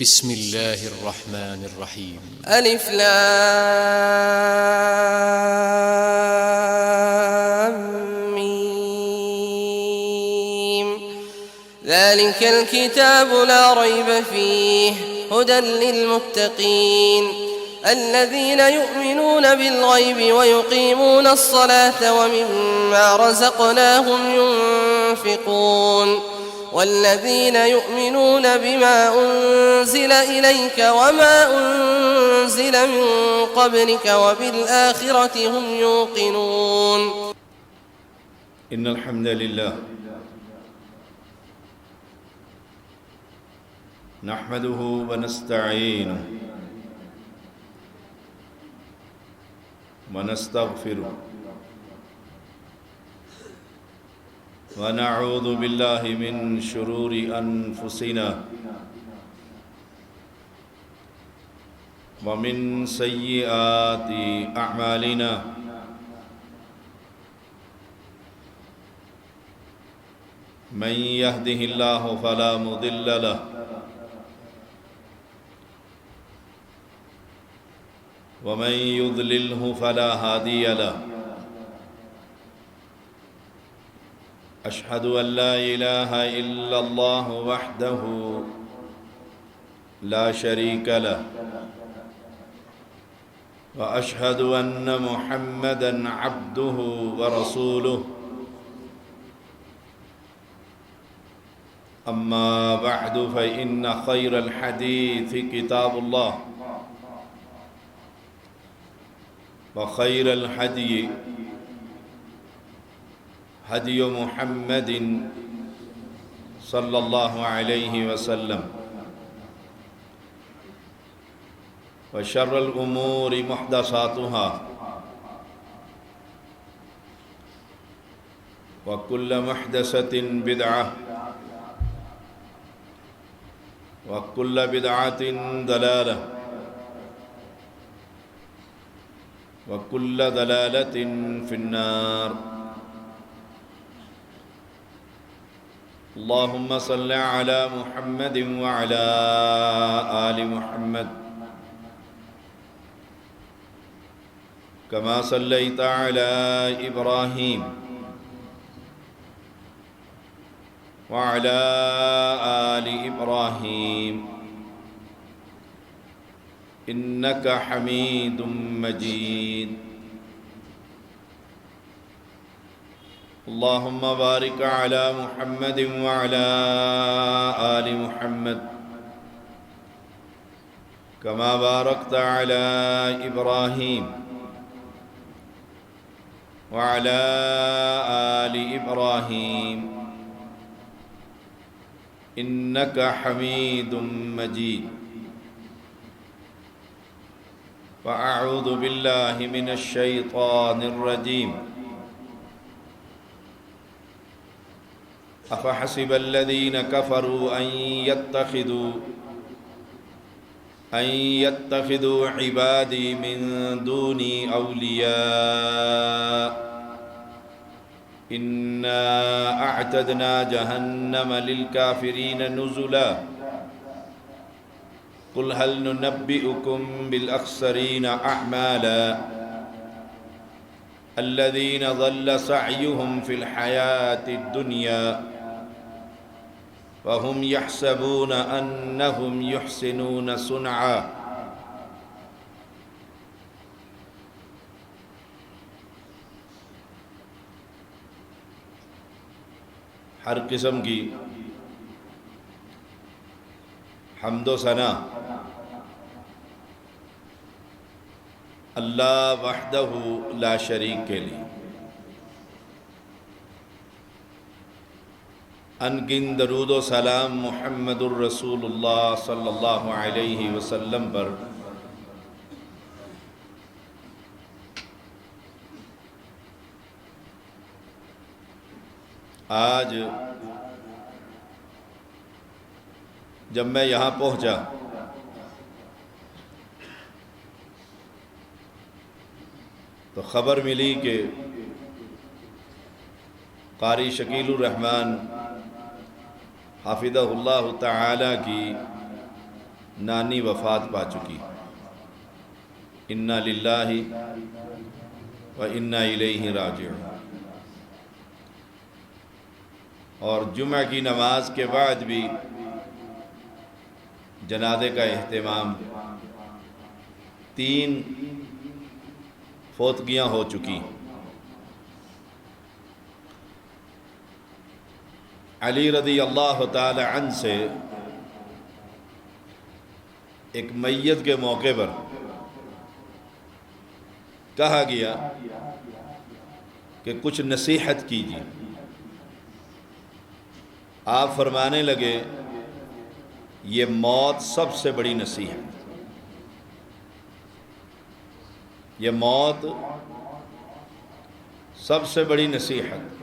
بسم الله الرحمن الرحيم. ألف لام ميم. ذلك الكتاب لا ريب فيه هدى للمتقين الذين يؤمنون بالغيب ويقيمون الصلاة ومما رزقناهم ينفقون والذين يؤمنون بما أنزل إليك وما أنزل من قبلك وبالآخرة هم يوقنون. إن الحمد لله نحمده ونستعينه ونستغفره ونعوذ بالله من شرور أنفسنا ومن سيئات أعمالنا من يهده الله فلا مضل له ومن يضلله فلا هادي له أشهد أن لا إله إلا الله وحده لا شريك له وأشهد أن محمدًا عبده ورسوله أما بعد فإن خير الحديث كتاب الله وخير الهدي هدي محمد صلى الله عليه وسلم وشر الأمور محدثاتها وكل محدثة بدعة وكل بدعة ضلالة وكل ضلالة في النار. اللهم صل على محمد وعلى آل محمد كما صليت على إبراهيم وعلى آل إبراهيم إنك حميد مجيد. اللهم بارك على محمد وعلى آل محمد كما باركت على إبراهيم وعلى آل إبراهيم إنك حميد مجيد. وأعوذ بالله من الشيطان الرجيم. أفحسب الذين كفروا أن يتخذوا عبادي من دوني أولياء إنا أعتدنا جهنم للكافرين نزلا قل هل ننبئكم بالأخسرين أعمالا الذين ضل سعيهم في الحياة الدنيا وهم يحسبون أنهم يحسنون صنعا. ہر قسم کی حمد و ثنا اللہ وحدہ لا شریک کے لیے، ان گن درود و سلام محمد الرسول اللہ صلی اللہ علیہ وسلم پر آج جب میں یہاں پہنچا تو خبر ملی کہ قاری شکیل الرحمن حافظہ اللہ تعالی کی نانی وفات پا چکی، انا للہ و انا الیہ راجعون۔ اور جمعہ کی نماز کے بعد بھی جنازے کا اہتمام، 3 فوتگیاں ہو چکی۔ علی رضی اللہ تعالی عنہ سے ایک میت کے موقع پر کہا گیا کہ کچھ نصیحت کیجیے۔ آپ فرمانے لگے یہ موت سب سے بڑی نصیحت، یہ موت سب سے بڑی نصیحت۔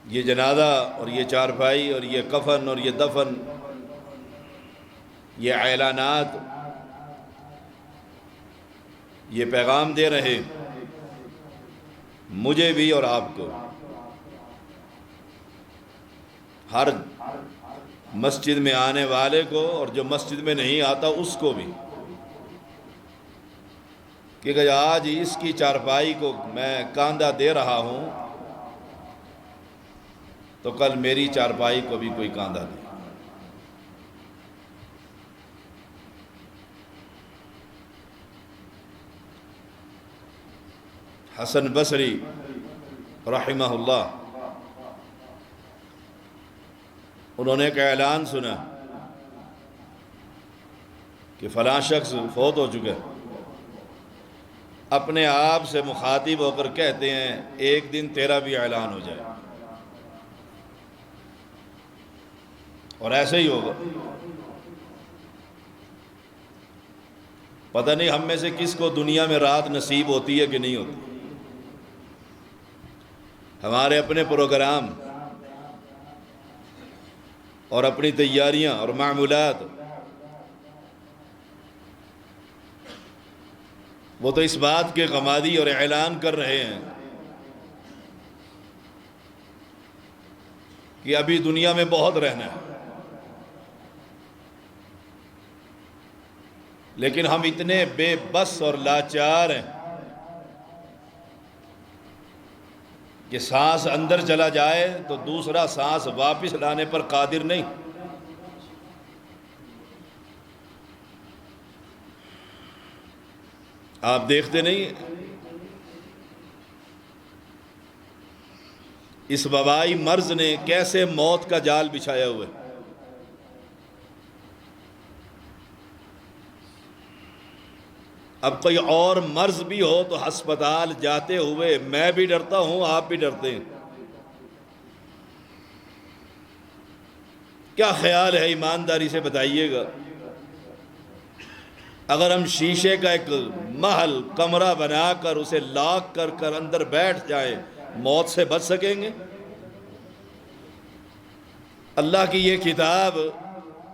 یہ جنازہ اور یہ چارپائی اور یہ کفن اور یہ دفن، یہ اعلانات، یہ پیغام دے رہے مجھے بھی اور آپ کو، ہر مسجد میں آنے والے کو اور جو مسجد میں نہیں آتا اس کو بھی، کہ آج اس کی چارپائی کو میں کاندھا دے رہا ہوں تو کل میری چارپائی کو بھی کوئی کاندھا دے۔ حسن بصری رحمہ اللہ، انہوں نے ایک اعلان سنا کہ فلاں شخص فوت ہو چکا، اپنے آپ سے مخاطب ہو کر کہتے ہیں ایک دن تیرا بھی اعلان ہو جائے، اور ایسے ہی ہوگا۔ پتہ نہیں ہم میں سے کس کو دنیا میں رات نصیب ہوتی ہے کہ نہیں ہوتی۔ ہمارے اپنے پروگرام اور اپنی تیاریاں اور معمولات، وہ تو اس بات کے غمادی اور اعلان کر رہے ہیں کہ ابھی دنیا میں بہت رہنا ہے، لیکن ہم اتنے بے بس اور لاچار ہیں کہ سانس اندر چلا جائے تو دوسرا سانس واپس لانے پر قادر نہیں۔ آپ دیکھتے نہیں اس وبائی مرض نے کیسے موت کا جال بچھایا ہوا ہے۔ اب کوئی اور مرض بھی ہو تو ہسپتال جاتے ہوئے میں بھی ڈرتا ہوں، آپ بھی ڈرتے ہیں۔ کیا خیال ہے ایمانداری سے بتائیے گا، اگر ہم شیشے کا ایک محل کمرہ بنا کر اسے لاک کر کر اندر بیٹھ جائیں، موت سے بچ سکیں گے؟ اللہ کی یہ کتاب،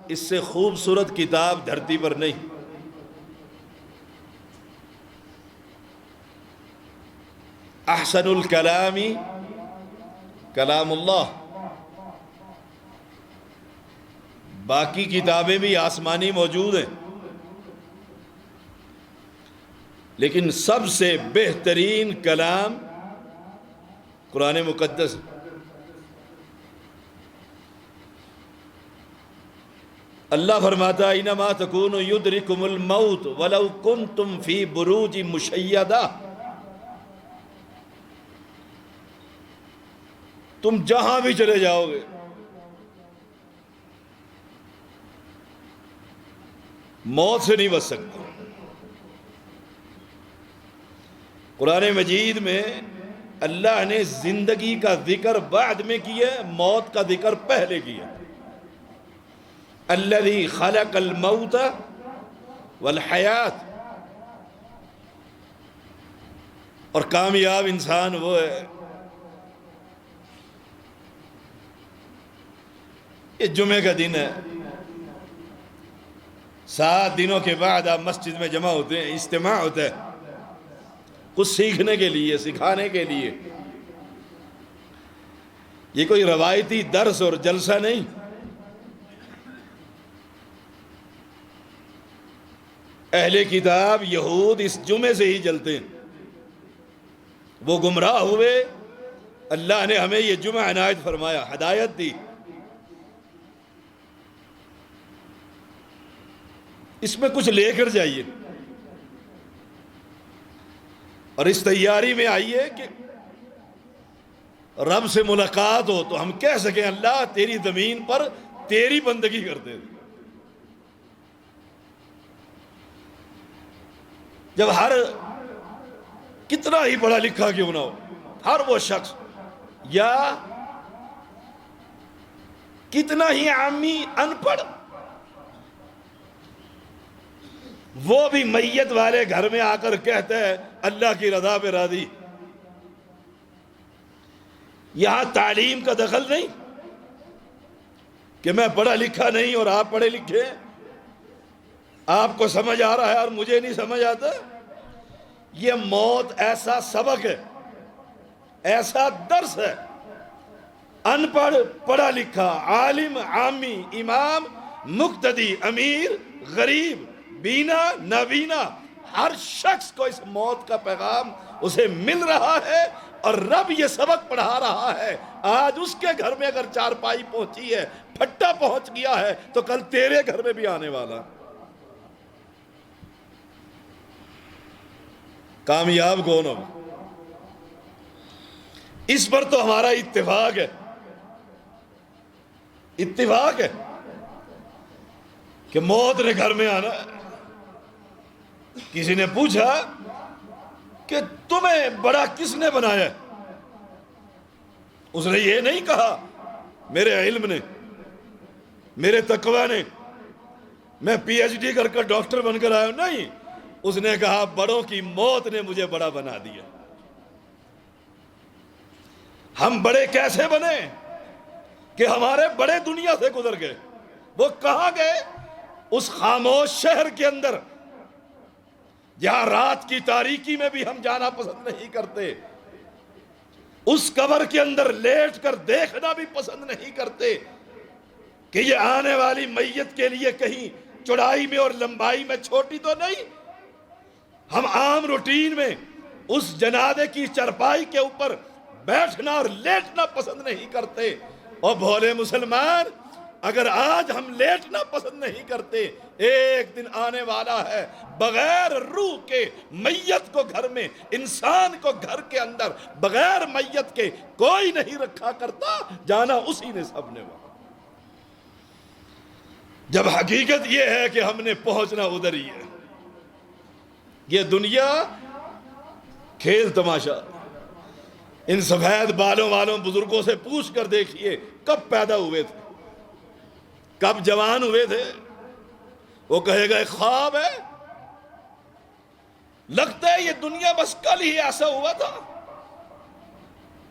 اس سے خوبصورت کتاب دھرتی پر نہیں۔ احسن الکلام کلام اللہ۔ باقی کتابیں بھی آسمانی موجود ہیں، لیکن سب سے بہترین کلام قرآن مقدس۔ اللہ فرماتا ہے انما تکونوا یدرککم الموت ولو کنتم فی بروج مشیدہ۔ تم جہاں بھی چلے جاؤ گے، موت سے نہیں بچ سکتے۔ قرآن مجید میں اللہ نے زندگی کا ذکر بعد میں کیا، موت کا ذکر پہلے کیا۔ الذی خلق الموت والحیات۔ اور کامیاب انسان وہ ہے، یہ جمعے کا دن ہے، 7 دنوں کے بعد آپ مسجد میں جمع ہوتے ہیں، اجتماع ہوتا ہے کچھ سیکھنے کے لیے، سکھانے کے لیے۔ یہ کوئی روایتی درس اور جلسہ نہیں، اہل کتاب یہود اس جمعے سے ہی جلتے ہیں، وہ گمراہ ہوئے، اللہ نے ہمیں یہ جمعہ عنایت فرمایا، ہدایت دی، اس میں کچھ لے کر جائیے اور اس تیاری میں آئیے کہ رب سے ملاقات ہو تو ہم کہہ سکیں اللہ تیری زمین پر تیری بندگی کرتے ہیں۔ جب ہر کتنا ہی پڑھا لکھا کیوں نہ ہو، ہر وہ شخص یا کتنا ہی عامی ان پڑھ، وہ بھی میت والے گھر میں آ کر کہتا ہے اللہ کی رضا پہ راضی۔ یہاں تعلیم کا دخل نہیں کہ میں پڑھا لکھا نہیں اور آپ پڑھے لکھے ہیں، آپ کو سمجھ آ رہا ہے اور مجھے نہیں سمجھ آتا۔ یہ موت ایسا سبق ہے، ایسا درس ہے، ان پڑھ، پڑھا لکھا، عالم، عامی، امام، مقتدی، امیر، غریب، بینا، نابینا، ہر شخص کو اس موت کا پیغام اسے مل رہا ہے اور رب یہ سبق پڑھا رہا ہے۔ آج اس کے گھر میں اگر چارپائی پہنچی ہے، پھٹا پہنچ گیا ہے، تو کل تیرے گھر میں بھی آنے والا۔ کامیاب کون ہوگا؟ اس پر تو ہمارا اتفاق ہے، اتفاق ہے کہ موت نے گھر میں آنا ہے۔ کسی نے پوچھا کہ تمہیں بڑا کس نے بنایا ہے؟ اس نے یہ نہیں کہا میرے علم نے، میرے تقوی نے، میں پی ایچ ڈی کر ڈاکٹر بن کر آیا ہوں، نہیں، اس نے کہا بڑوں کی موت نے مجھے بڑا بنا دیا۔ ہم بڑے کیسے بنے کہ ہمارے بڑے دنیا سے گزر گئے۔ وہ کہاں گئے؟ اس خاموش شہر کے اندر جہاں رات کی تاریکی میں بھی ہم جانا پسند نہیں کرتے، اس قبر کے اندر لیٹ کر دیکھنا بھی پسند نہیں کرتے کہ یہ آنے والی میت کے لیے کہیں چوڑائی میں اور لمبائی میں چھوٹی تو نہیں۔ ہم عام روٹین میں اس جنازے کی چرپائی کے اوپر بیٹھنا اور لیٹنا پسند نہیں کرتے۔ اور بھولے مسلمان، اگر آج ہم لیٹنا پسند نہیں کرتے، ایک دن آنے والا ہے بغیر روح کے میت کو گھر میں، انسان کو گھر کے اندر بغیر میت کے کوئی نہیں رکھا کرتا، جانا اسی نے سب نے وہاں۔ جب حقیقت یہ ہے کہ ہم نے پہنچنا ادھر ہی ہے۔ یہ دنیا کھیل تماشا، ان سفید بالوں والوں بزرگوں سے پوچھ کر دیکھیے کب پیدا ہوئے تھے، کب جوان ہوئے تھے، وہ کہے گا ایک خواب ہے، لگتا ہے یہ دنیا بس کل ہی ایسا ہوا تھا،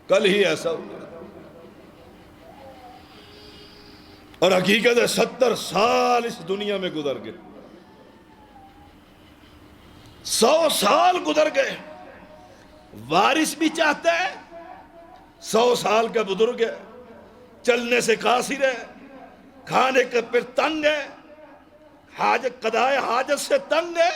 کل ہی ایسا ہوا تھا۔ اور حقیقت ہے 70 سال اس دنیا میں گزر گئے، 100 سال گزر گئے۔ وارث بھی چاہتا ہے، 100 سال کا بزرگ ہے، چلنے سے قاصر ہے، کھانے کے پر تنگ ہے، حاجت قضائے حاجت سے تنگ ہے،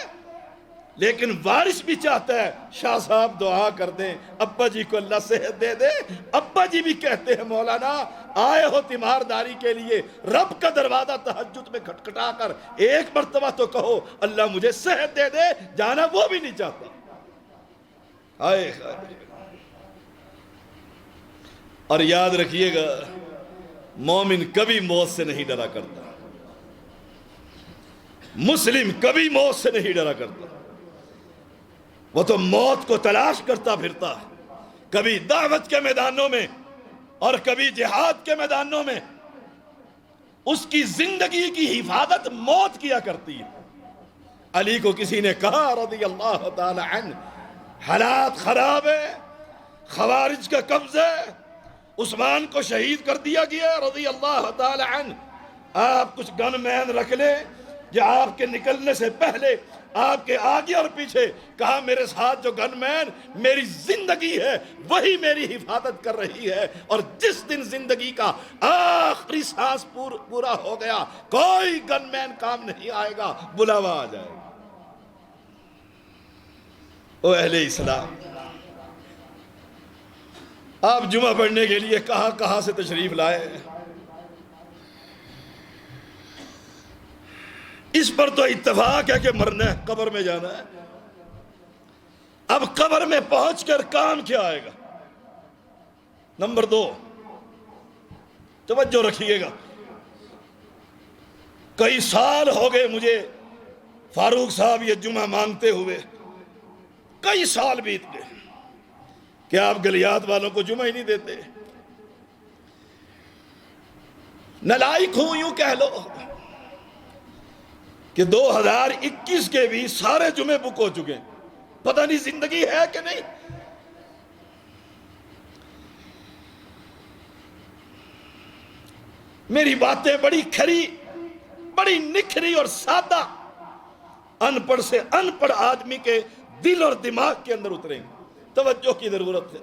لیکن وارث بھی چاہتا ہے شاہ صاحب دعا کر دیں، ابا جی کو اللہ صحت دے دے۔ ابا جی بھی کہتے ہیں مولانا آئے ہو تیمارداری کے لیے، رب کا دروازہ تہجد میں کھٹکھٹا کر ایک مرتبہ تو کہو اللہ مجھے صحت دے دے، جانا وہ بھی نہیں چاہتا۔ آئے اور یاد رکھیے گا، مومن کبھی موت سے نہیں ڈرا کرتا، مسلم کبھی موت سے نہیں ڈرا کرتا، وہ تو موت کو تلاش کرتا پھرتا، کبھی دعوت کے میدانوں میں اور کبھی جہاد کے میدانوں میں۔ اس کی زندگی کی حفاظت موت کیا کرتی ہے۔ علی کو کسی نے کہا رضی اللہ تعالی عنہ، حالات خراب ہے، خوارج کا قبضہ ہے، عثمان کو شہید کر دیا گیا رضی اللہ تعالی عنہ، آپ کچھ گن مین رکھ لیں۔ یا آپ کے نکلنے سے پہلے آپ کے آگے اور پیچھے کہا میرے ساتھ جو گن مین میری زندگی ہے وہی میری حفاظت کر رہی ہے، اور جس دن زندگی کا آخری سانس پورا ہو گیا کوئی گن مین کام نہیں آئے گا، بلاوا آ جائے گا۔ او اہل اسلام، آپ جمعہ پڑھنے کے لیے کہاں کہاں سے تشریف لائے؟ اس پر تو اتفاق ہے کہ مرنا ہے، قبر میں جانا ہے۔ اب قبر میں پہنچ کر کام کیا آئے گا؟ نمبر 2، توجہ رکھیے گا، کئی سال ہو گئے مجھے فاروق صاحب یہ جمعہ مانگتے ہوئے، کئی سال بیت گئے کہ آپ گلیات والوں کو جمعہ ہی نہیں دیتے۔ نالائق ہوں یوں کہہ لو کہ 2021 کے بھی سارے جمعے بک ہو چکے ہیں، پتہ نہیں زندگی ہے کہ نہیں۔ میری باتیں بڑی کھری، بڑی نکھری اور سادہ، ان پڑھ سے ان پڑھ آدمی کے دل اور دماغ کے اندر اتریں گے۔ توجہ کی ضرورت ہے۔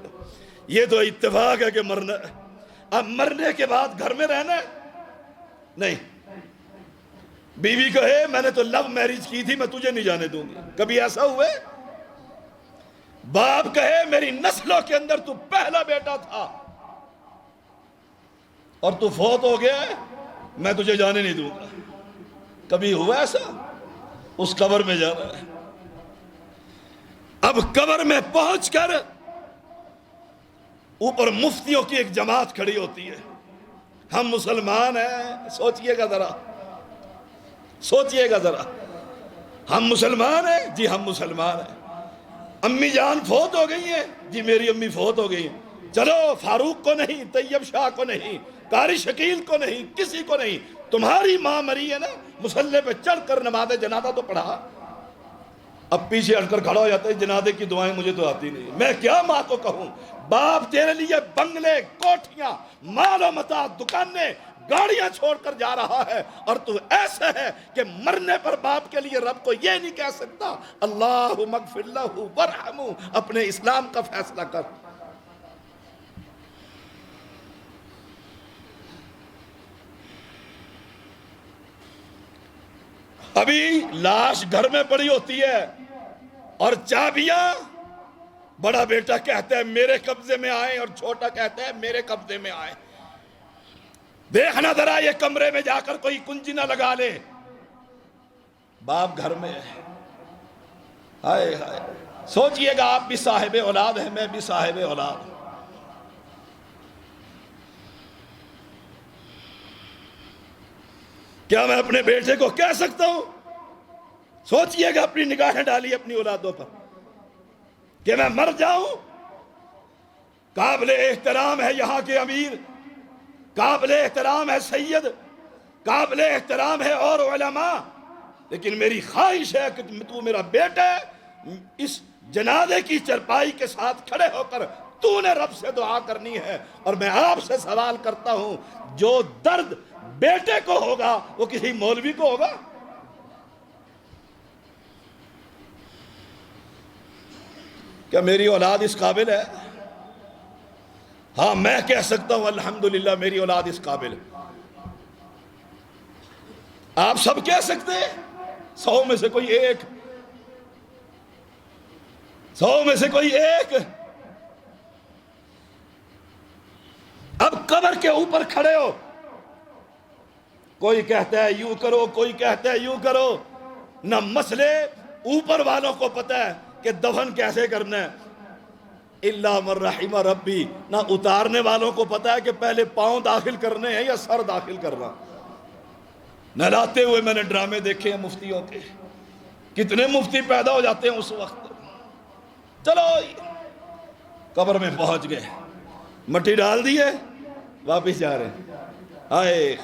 یہ تو اتفاق ہے کہ مرنا ہے، اب مرنے کے بعد گھر میں رہنا ہے؟ نہیں۔ بیوی کہے میں نے تو لو میرج کی تھی، میں تجھے نہیں جانے دوں گی، کبھی ایسا ہوئے؟ باپ کہے میری نسلوں کے اندر تو پہلا بیٹا تھا اور تو فوت ہو گیا ہے، میں تجھے جانے نہیں دوں گا، کبھی ہوا ایسا؟ اس قبر میں جانا ہے۔ اب قبر میں پہنچ کر اوپر مفتیوں کی ایک جماعت کھڑی ہوتی ہے، ہم مسلمان ہیں، سوچئے گا ذرا، سوچئے گا ذرا، ہم مسلمان ہیں؟ جی ہم مسلمان ہیں۔ امی جان فوت ہو گئی ہیں؟ جی میری امی فوت ہو گئی ہیں۔ چلو فاروق کو نہیں، طیب شاہ کو نہیں، قاری شکیل کو نہیں، کسی کو نہیں، تمہاری ماں مری ہے نا، مصلی پہ چڑھ کر نماز جنازہ تو پڑھا۔ اب پیچھے ہٹ کر کھڑا ہو جاتا ہے، جنازے کی دعائیں مجھے تو آتی نہیں، میں کیا ماں کو کہوں؟ باپ تیرے لیے بنگلے، کوٹھیاں، مال و متاع، دکانیں، گاڑیاں چھوڑ کر جا رہا ہے، اور تو ایسے ہے کہ مرنے پر باپ کے لیے رب کو یہ نہیں کہہ سکتا اللہم اغفر لہ وارحمہ، اپنے اسلام کا فیصلہ کر۔ ابھی لاش گھر میں پڑی ہوتی ہے اور چابیاں بڑا بیٹا کہتا ہے میرے قبضے میں آئے اور چھوٹا کہتا ہے میرے قبضے میں آئے۔ دیکھنا ذرا یہ کمرے میں جا کر کوئی کنجی نہ لگا لے، باپ گھر میں ہے۔ ہائے ہائے، سوچئے گا آپ بھی صاحب اولاد ہیں، میں بھی صاحب اولاد ہوں۔ کیا میں اپنے بیٹے کو کہہ سکتا ہوں؟ سوچئے گا، اپنی نگاہیں ڈالی اپنی اولادوں پر کہ میں مر جاؤں؟ قابل احترام ہے یہاں کے امیر، قابل احترام ہے سید، قابل احترام ہے اور علماء، لیکن میری خواہش ہے کہ تو میرا بیٹا اس جنازے کی چرپائی کے ساتھ کھڑے ہو کر تو نے رب سے دعا کرنی ہے۔ اور میں آپ سے سوال کرتا ہوں، جو درد بیٹے کو ہوگا وہ کسی مولوی کو ہوگا؟ کیا میری اولاد اس قابل ہے؟ ہاں میں کہہ سکتا ہوں الحمدللہ میری اولاد اس قابل ہے۔ آپ سب کہہ سکتے ہیں؟ 100 میں سے کوئی ایک، 100 میں سے کوئی ایک۔ اب قبر کے اوپر کھڑے ہو، کوئی کہتا ہے یوں کرو، کوئی کہتا ہے یوں کرو، نہ مسئلے اوپر والوں کو پتہ ہے کہ دفن کیسے کرنا ہے الا من رحم ربی، نہ اتارنے والوں کو پتہ ہے کہ پہلے پاؤں داخل کرنے ہیں یا سر داخل کرنا۔ نہلاتے ہوئے میں نے ڈرامے دیکھے ہیں مفتیوں کے، کتنے مفتی پیدا ہو جاتے ہیں اس وقت۔ چلو قبر میں پہنچ گئے، مٹی ڈال دی ہے، واپس جا رہے ہیں۔ آئے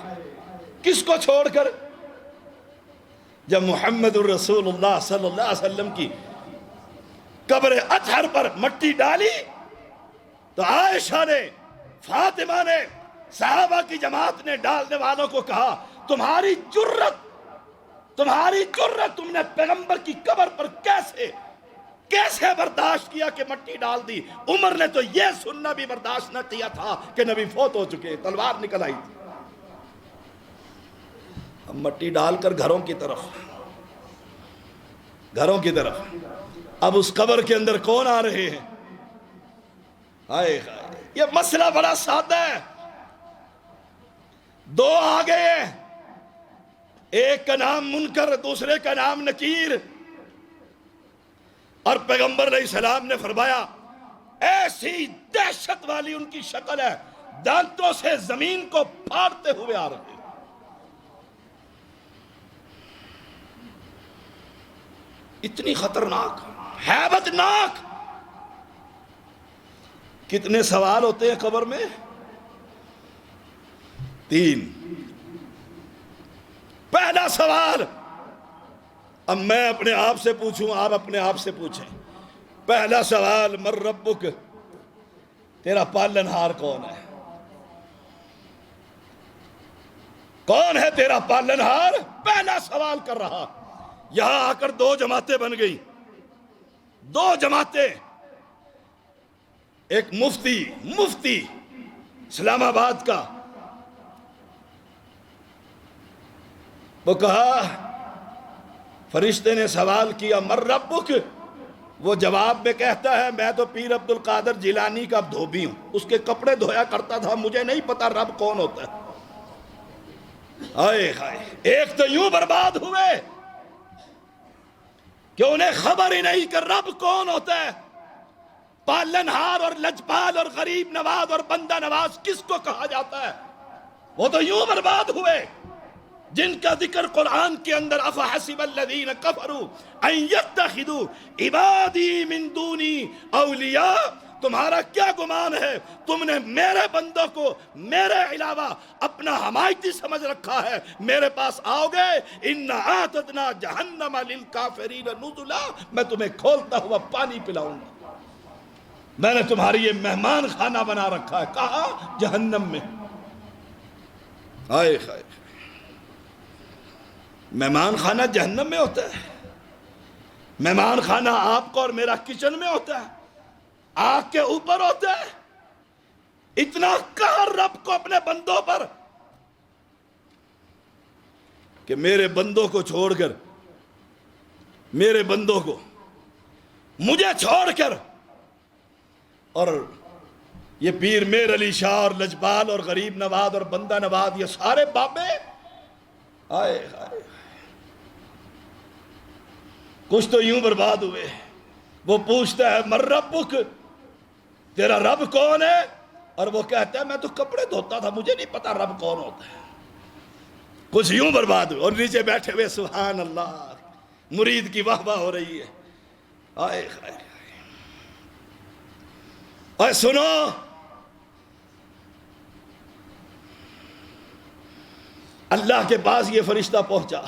کس کو چھوڑ کر؟ جب محمد الرسول اللہ صلی اللہ علیہ وسلم کی قبر اطہر پر مٹی ڈالی تو عائشہ نے، فاطمہ نے، صحابہ کی جماعت نے ڈالنے والوں کو کہا تمہاری جرت تم نے پیغمبر کی قبر پر کیسے برداشت کیا کہ مٹی ڈال دی؟ عمر نے تو یہ سننا بھی برداشت نہ کیا تھا کہ نبی فوت ہو چکے، تلوار نکل آئی تھی۔ اب مٹی ڈال کر گھروں کی طرف، گھروں کی طرف. اب اس قبر کے اندر کون آ رہے ہیں؟ ہائے ہائے، یہ مسئلہ بڑا سادہ ہے. دو آ گئے ہیں، ایک کا نام منکر، دوسرے کا نام نکیر. اور پیغمبر علیہ السلام نے فرمایا ایسی دہشت والی ان کی شکل ہے، دانتوں سے زمین کو پھاڑتے ہوئے آ رہے ہیں. اتنی خطرناک، ہیبت ناک. کتنے سوال ہوتے ہیں قبر میں؟ 3. پہلا سوال، اب میں اپنے آپ سے پوچھوں، آپ اپنے آپ سے پوچھیں. پہلا سوال، من ربک، تیرا پالنہار کون ہے؟ کون ہے تیرا پالنہار؟ پہلا سوال کر رہا. یہاں آ کر 2 جماعتیں بن گئی. 2 جماعتیں. ایک مفتی اسلام آباد کا، وہ کہا، فرشتے نے سوال کیا من ربک، وہ جواب میں کہتا ہے میں تو پیر عبد القادر جیلانی کا دھوبی ہوں، اس کے کپڑے دھویا کرتا تھا، مجھے نہیں پتا رب کون ہوتا ہے. ہائے ہائے، ایک تو یوں برباد ہوئے کہ انہیں خبر ہی نہیں کہ رب کون ہوتا ہے. پالنہار اور لجپال اور غریب نواز اور بندہ نواز کس کو کہا جاتا ہے؟ وہ تو یوں برباد ہوئے جن کا ذکر قرآن کے اندر افحسب الذین کفروا ان یتخذوا عبادی من دونی اولیاء. تمہارا کیا گمان ہے تم نے میرے بندوں کو میرے علاوہ اپنا حمایتی سمجھ رکھا ہے؟ میرے پاس آؤ گے، اِنَّا أَعْتَدْنَا جَهَنَّمَ لِلْكَافِرِينَ نُزُلًا، میں تمہیں کھولتا ہوا پانی پلاؤں گا. میں نے تمہاری یہ مہمان خانہ بنا رکھا ہے. کہاں؟ جہنم میں. ہائے ہائے، مہمان خانہ جہنم میں ہوتا ہے؟ مہمان خانہ آپ کا اور میرا کچن میں ہوتا ہے، آگ کے اوپر ہوتا ہے. اتنا قہر رب کو اپنے بندوں پر کہ میرے بندوں کو چھوڑ کر، میرے بندوں کو مجھے چھوڑ کر، اور یہ پیر میر علی شاہ اور لجپال اور غریب نواز اور بندہ نواز، یہ سارے بابے. آئے آئے، کچھ تو یوں برباد ہوئے. وہ پوچھتا ہے من ربک، تیرا رب کون ہے؟ اور وہ کہتا ہے میں تو کپڑے دھوتا تھا، مجھے نہیں پتا رب کون ہوتا ہے. کچھ یوں برباد ہوئے. اور نیچے بیٹھے ہوئے سبحان اللہ، مرید کی واہ واہ ہو رہی ہے. آئے آئے، اور سنو، اللہ کے پاس یہ فرشتہ پہنچا،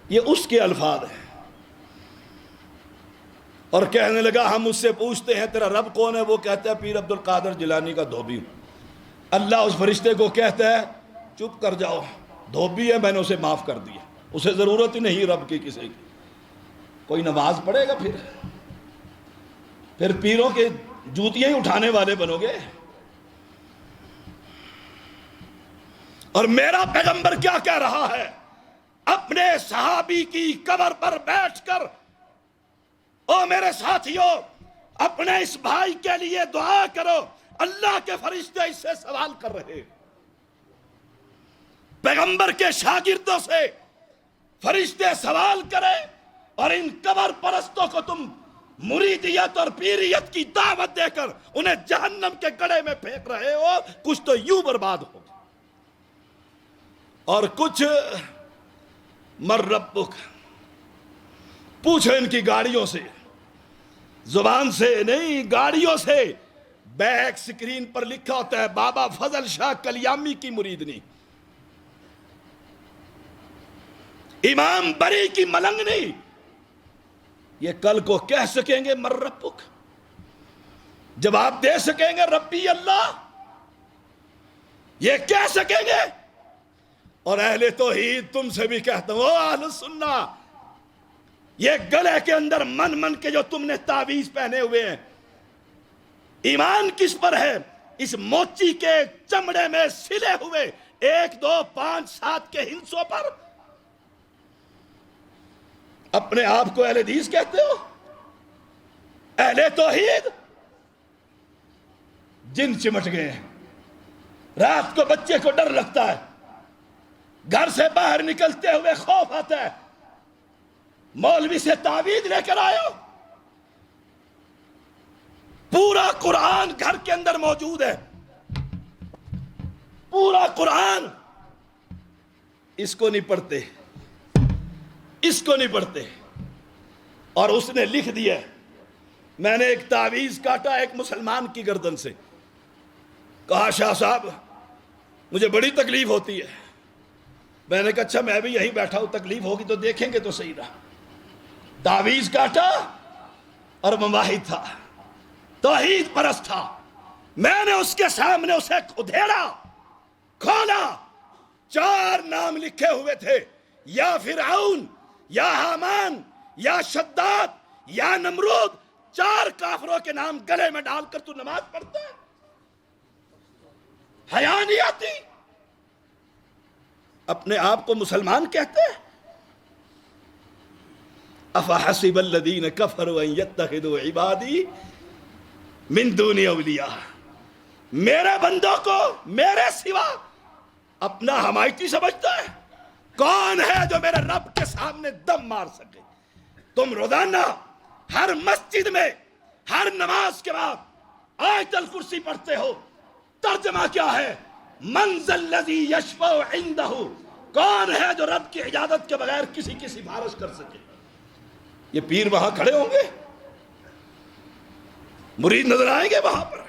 یہ اس کے الفاظ ہیں، اور کہنے لگا ہم اس سے پوچھتے ہیں تیرا رب کون ہے؟ وہ کہتا ہے پیر عبد القادر جیلانی کا دھوبی ہوں. اللہ اس فرشتے کو کہتا ہے چپ کر جاؤ، دھوبی ہے، میں نے اسے معاف کر دیا، اسے ضرورت ہی نہیں رب کی کسی کی. کوئی نماز پڑھے گا پھر پیروں کے جوتیاں ہی اٹھانے والے بنو گے. اور میرا پیغمبر کیا کہہ رہا ہے؟ اپنے صحابی کی قبر پر بیٹھ کر، او میرے ساتھیوں، اپنے اس بھائی کے لیے دعا کرو، اللہ کے فرشتے اس سے سوال کر رہے. پیغمبر کے شاگردوں سے فرشتے سوال کرے اور ان قبر پرستوں کو تم مریدیت اور پیریت کی دعوت دے کر انہیں جہنم کے گڑھے میں پھینک رہے ہو. کچھ تو یوں برباد ہو، اور کچھ من ربک. پوچھو ان کی گاڑیوں سے، زبان سے نہیں، گاڑیوں سے. بیک سکرین پر لکھا ہوتا ہے بابا فضل شاہ کلیامی کی مریدنی، امام بری کی ملنگنی. یہ کل کو کہہ سکیں گے من ربک؟ جواب دے سکیں گے ربی اللہ؟ یہ کہہ سکیں گے؟ اور اہل توحید تم سے بھی کہتا ہوں، اہل سنہ، یہ گلے کے اندر من کے جو تم نے تعویذ پہنے ہوئے ہیں، ایمان کس پر ہے؟ اس موچی کے چمڑے میں سلے ہوئے 1 2 5 7 کے ہندسوں پر. اپنے آپ کو اہل حدیث کہتے ہو؟ اہل توحید؟ جن چمٹ گئے ہیں، رات کو بچے کو ڈر لگتا ہے، گھر سے باہر نکلتے ہوئے خوف آتا ہے، مولوی سے تعویذ لے کر آئے ہو؟ پورا قرآن گھر کے اندر موجود ہے، پورا قرآن، اس کو نہیں پڑھتے، اس کو نہیں پڑھتے۔ اور اس نے لکھ دیا، میں نے ایک تعویذ کاٹا ایک مسلمان کی گردن سے، کہا شاہ صاحب مجھے بڑی تکلیف ہوتی ہے۔ میں نے کہا اچھا میں بھی یہیں بیٹھا ہوں، تکلیف ہوگی تو دیکھیں گے تو صحیح رہا۔ تعویذ کاٹا اور مواحد تھا، توحید پرست تھا، میں نے اس کے سامنے اسے ادھیڑا، کھولا، 4 نام لکھے ہوئے تھے، یا فرعون، یا حامان، یا شداد، یا نمرود، 4 کافروں کے نام گلے میں ڈال کر تو نماز پڑھتا ہے؟ حیا نہیں آتی؟ اپنے آپ کو مسلمان کہتے ہیں؟ افحسب الذین کفروا ان یتخذوا عبادی من دون اولیاء، میرے بندوں کو میرے سوا اپنا حمایتی سمجھتا ہے؟ کون ہے جو میرے رب کے سامنے دم مار سکے؟ تم روزانہ ہر مسجد میں ہر نماز کے بعد آیت الکرسی پڑھتے ہو، ترجمہ کیا ہے؟ من ذا الذی یشفع عندہ، کون ہے جو رب کی اجازت کے بغیر کسی کی سفارش کر سکے؟ یہ پیر وہاں کھڑے ہوں گے، مرید نظر آئیں گے وہاں پر۔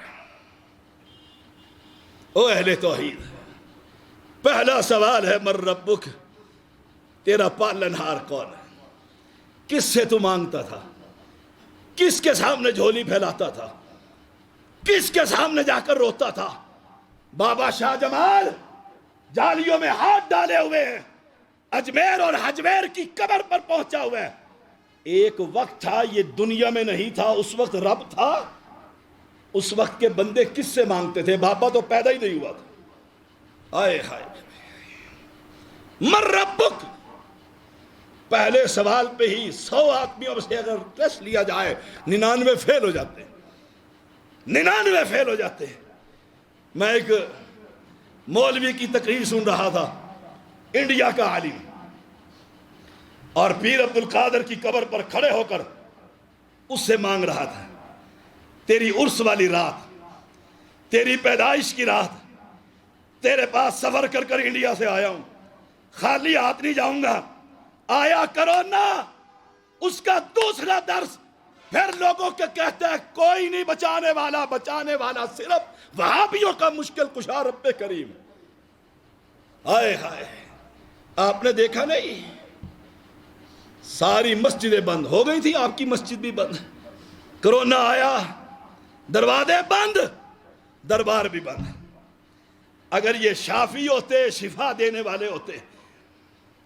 او اہل توحید، پہلا سوال ہے من ربک، تیرا پالنہار کون ہے؟ کس سے تو مانگتا تھا؟ کس کے سامنے جھولی پھیلاتا تھا؟ کس کے سامنے جا کر روتا تھا؟ بابا شاہ جمال جالیوں میں ہاتھ ڈالے ہوئے ہیں، اجمیر اور حجمیر کی قبر پر پہنچا ہوا ہے۔ ایک وقت تھا یہ دنیا میں نہیں تھا، اس وقت رب تھا۔ اس وقت کے بندے کس سے مانگتے تھے؟ بابا تو پیدا ہی نہیں ہوا تھا۔ آئے ہائے، من ربک، پہلے سوال پہ ہی 100 آدمیوں سے اگر ٹیسٹ لیا جائے 99 فیل ہو جاتے ہیں، 99 فیل ہو جاتے ہیں۔ میں ایک مولوی کی تقریر سن رہا تھا، انڈیا کا عالم، اور پیر عبد القادر کی قبر پر کھڑے ہو کر اس سے مانگ رہا تھا، تیری عرس والی رات، تیری پیدائش کی رات، تیرے پاس سفر کر کر انڈیا سے آیا ہوں، خالی ہاتھ نہیں جاؤں گا، آیا کرو نا۔ اس کا دوسرا درس پھر لوگوں کے کہتا ہے کوئی نہیں بچانے والا، بچانے والا صرف وہابیوں کا مشکل کشا رب کریم۔ ہائے ہائے، آپ نے دیکھا نہیں ساری مسجدیں بند ہو گئی تھی، آپ کی مسجد بھی بند، کرونا آیا، دروازے بند، دربار بھی بند۔ اگر یہ شافی ہوتے، شفا دینے والے ہوتے،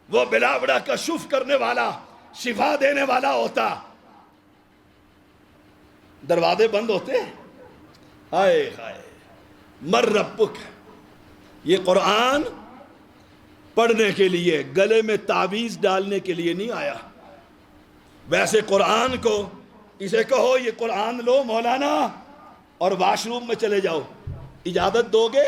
وہ بلاوڑا کا شف کرنے والا، شفا دینے والا ہوتا، دروازے بند ہوتے؟ ہائے ہائے، من ربک، یہ قرآن پڑھنے کے لیے، گلے میں تعویذ ڈالنے کے لیے نہیں آیا۔ ویسے قرآن کو اسے کہو یہ قرآن لو مولانا اور واش روم میں چلے جاؤ، اجازت دو گے؟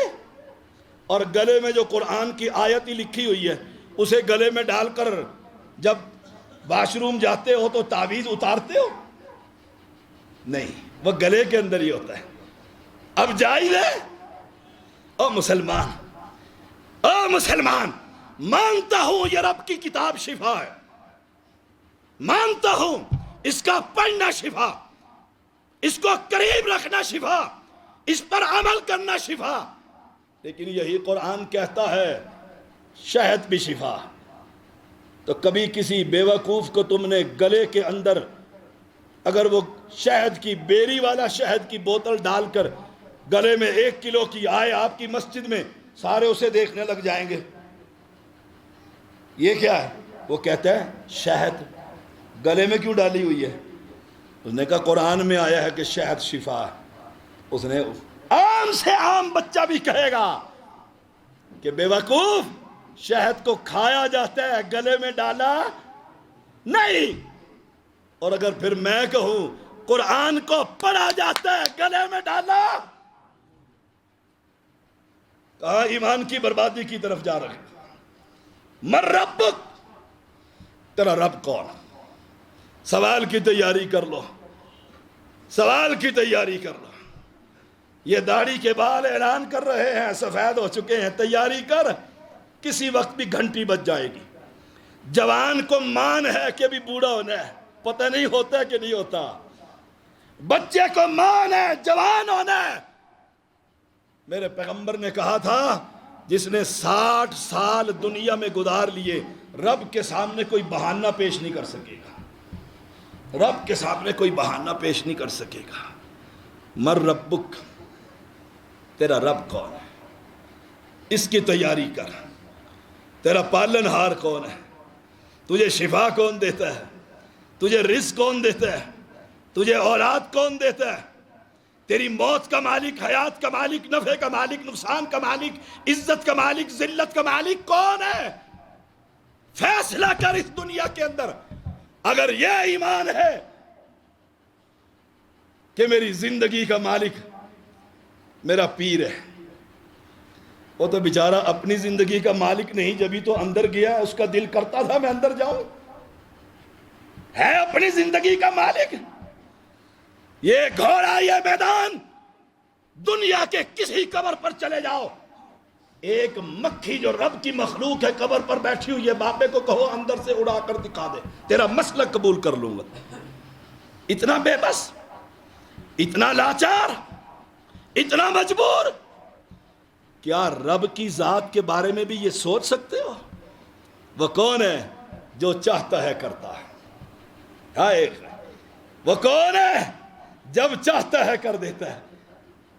اور گلے میں جو قرآن کی آیت ہی لکھی ہوئی ہے اسے گلے میں ڈال کر جب واش روم جاتے ہو تو تعویذ اتارتے ہو؟ نہیں، وہ گلے کے اندر ہی ہوتا ہے۔ اب جائز ہے؟ او مسلمان، او مسلمان، مانتا ہوں یہ رب کی کتاب شفا ہے، مانتا ہوں اس کا پڑھنا شفا، اس کو قریب رکھنا شفا، اس پر عمل کرنا شفا، لیکن یہی قرآن کہتا ہے شہد بھی شفا۔ تو کبھی کسی بیوقوف کو تم نے گلے کے اندر اگر وہ شہد کی بیری والا شہد کی بوتل ڈال کر گلے میں 1 کلو کی آئے آپ کی مسجد میں، سارے اسے دیکھنے لگ جائیں گے، یہ کیا ہے؟ وہ کہتا ہے شہد گلے میں کیوں ڈالی ہوئی ہے؟ اس نے کہا قرآن میں آیا ہے کہ شہد شفا ہے۔ اس نے عام سے عام بچہ بھی کہے گا کہ بے وقوف، شہد کو کھایا جاتا ہے، گلے میں ڈالا نہیں. اور اگر پھر میں کہوں قرآن کو پڑھا جاتا ہے گلے میں ڈالا، کہاں ایمان کی بربادی کی طرف جا رہے ہیں. من ربک، تیرا رب کون؟ سوال کی تیاری کر لو، سوال کی تیاری کر لو. یہ داڑھی کے بال اعلان کر رہے ہیں سفید ہو چکے ہیں، تیاری کر، کسی وقت بھی گھنٹی بج جائے گی. جوان کو مان ہے کہ بھی بوڑھا ہونا ہے، پتہ نہیں ہوتا کہ نہیں ہوتا. بچے کو مان ہے جوان ہونا ہے. میرے پیغمبر نے کہا تھا جس نے 60 سال دنیا میں گزار لیے، رب کے سامنے کوئی بہانہ پیش نہیں کر سکے گا. رب کے سامنے کوئی بہانہ پیش نہیں کر سکے گا. مر ربک، تیرا رب کون ہے؟ اس کی تیاری کر. تیرا پالن ہار کون ہے؟ تجھے شفا کون دیتا ہے؟ تجھے رزق کون دیتا ہے؟ تجھے اولاد کون دیتا ہے؟ تیری موت کا مالک، حیات کا مالک، نفع کا مالک، نقصان کا مالک، عزت کا مالک، ذلت کا مالک کون ہے؟ فیصلہ کر اس دنیا کے اندر. اگر یہ ایمان ہے کہ میری زندگی کا مالک میرا پیر ہے، وہ تو بیچارہ اپنی زندگی کا مالک نہیں، جبھی تو اندر گیا، اس کا دل کرتا تھا میں اندر جاؤں. ہے اپنی زندگی کا مالک. یہ گھوڑا، یہ میدان، دنیا کے کسی قبر پر چلے جاؤ، ایک مکھی جو رب کی مخلوق ہے قبر پر بیٹھی ہوئی ہے، بابے کو کہو اندر سے اڑا کر دکھا دے، تیرا مسلک قبول کر لوں گا. اتنا بے بس، اتنا لاچار، اتنا مجبور. کیا رب کی ذات کے بارے میں بھی یہ سوچ سکتے ہو؟ وہ کون ہے جو چاہتا ہے کرتا ہے؟ وہ کون ہے جب چاہتا ہے کر دیتا ہے؟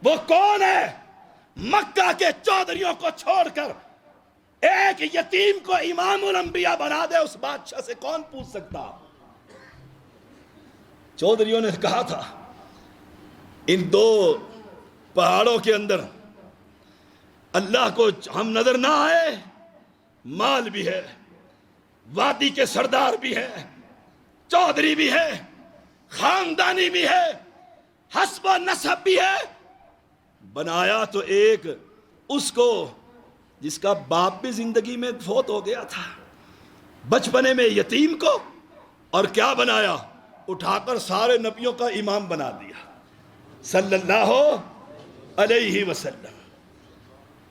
وہ کون ہے مکہ کے چودھریوں کو چھوڑ کر ایک یتیم کو امام الانبیاء بنا دے؟ اس بادشاہ سے کون پوچھ سکتا؟ چودھریوں نے کہا تھا ان 2 پہاڑوں کے اندر اللہ کو ہم نظر نہ آئے، مال بھی ہے، وادی کے سردار بھی ہے، چودھری بھی ہے، خاندانی بھی ہے، حسب و نسب بھی ہے. بنایا تو ایک اس کو جس کا باپ بھی زندگی میں فوت ہو گیا تھا، بچپنے میں یتیم کو، اور کیا بنایا؟ اٹھا کر سارے نبیوں کا امام بنا دیا صلی اللہ علیہ وسلم.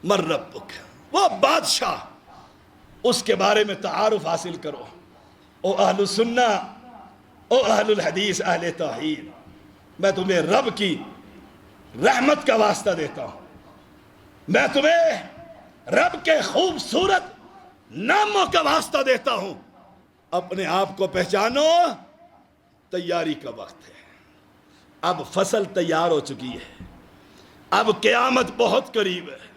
مر ربک، وہ بادشاہ، اس کے بارے میں تعارف حاصل کرو. او اہل سنہ، او اہل الحدیث، اہل توحید، میں تمہیں رب کی رحمت کا واسطہ دیتا ہوں. میں تمہیں رب کے خوبصورت ناموں کا واسطہ دیتا ہوں. اپنے آپ کو پہچانو، تیاری کا وقت ہے. اب فصل تیار ہو چکی ہے، اب قیامت بہت قریب ہے،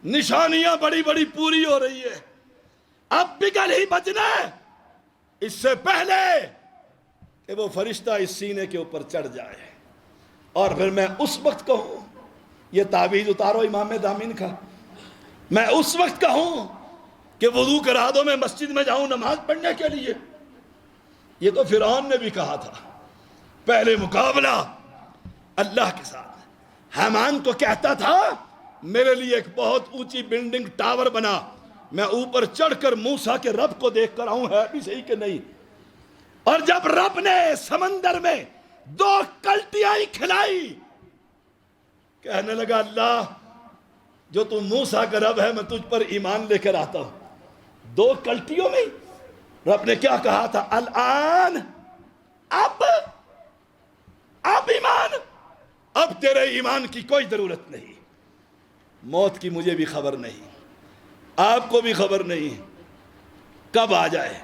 نشانیاں بڑی بڑی پوری ہو رہی ہے. اب بگل ہی بچنا ہے اس سے پہلے کہ وہ فرشتہ اس سینے کے اوپر چڑھ جائے، اور پھر میں اس وقت کہوں یہ تعویذ اتارو امام دامن کا، میں اس وقت کہوں کہ وضو کرا دو، میں مسجد میں جاؤں نماز پڑھنے کے لیے. یہ تو فرعون نے بھی کہا تھا. پہلے مقابلہ اللہ کے ساتھ. حامان کو کہتا تھا میرے لیے ایک بہت اونچی بلڈنگ ٹاور بنا، میں اوپر چڑھ کر موسیٰ کے رب کو دیکھ کر آؤں، ہے بھی صحیح کہ نہیں. اور جب رب نے سمندر میں 2 کلٹیاں کھلائی، کہنے لگا اللہ جو تم موسیٰ کا رب ہے میں تجھ پر ایمان لے کر آتا ہوں. 2 کلٹیوں میں رب نے کیا کہا تھا؟ الآن، اب ایمان، اب تیرے ایمان کی کوئی ضرورت نہیں. موت کی مجھے بھی خبر نہیں، آپ کو بھی خبر نہیں کب آ جائے.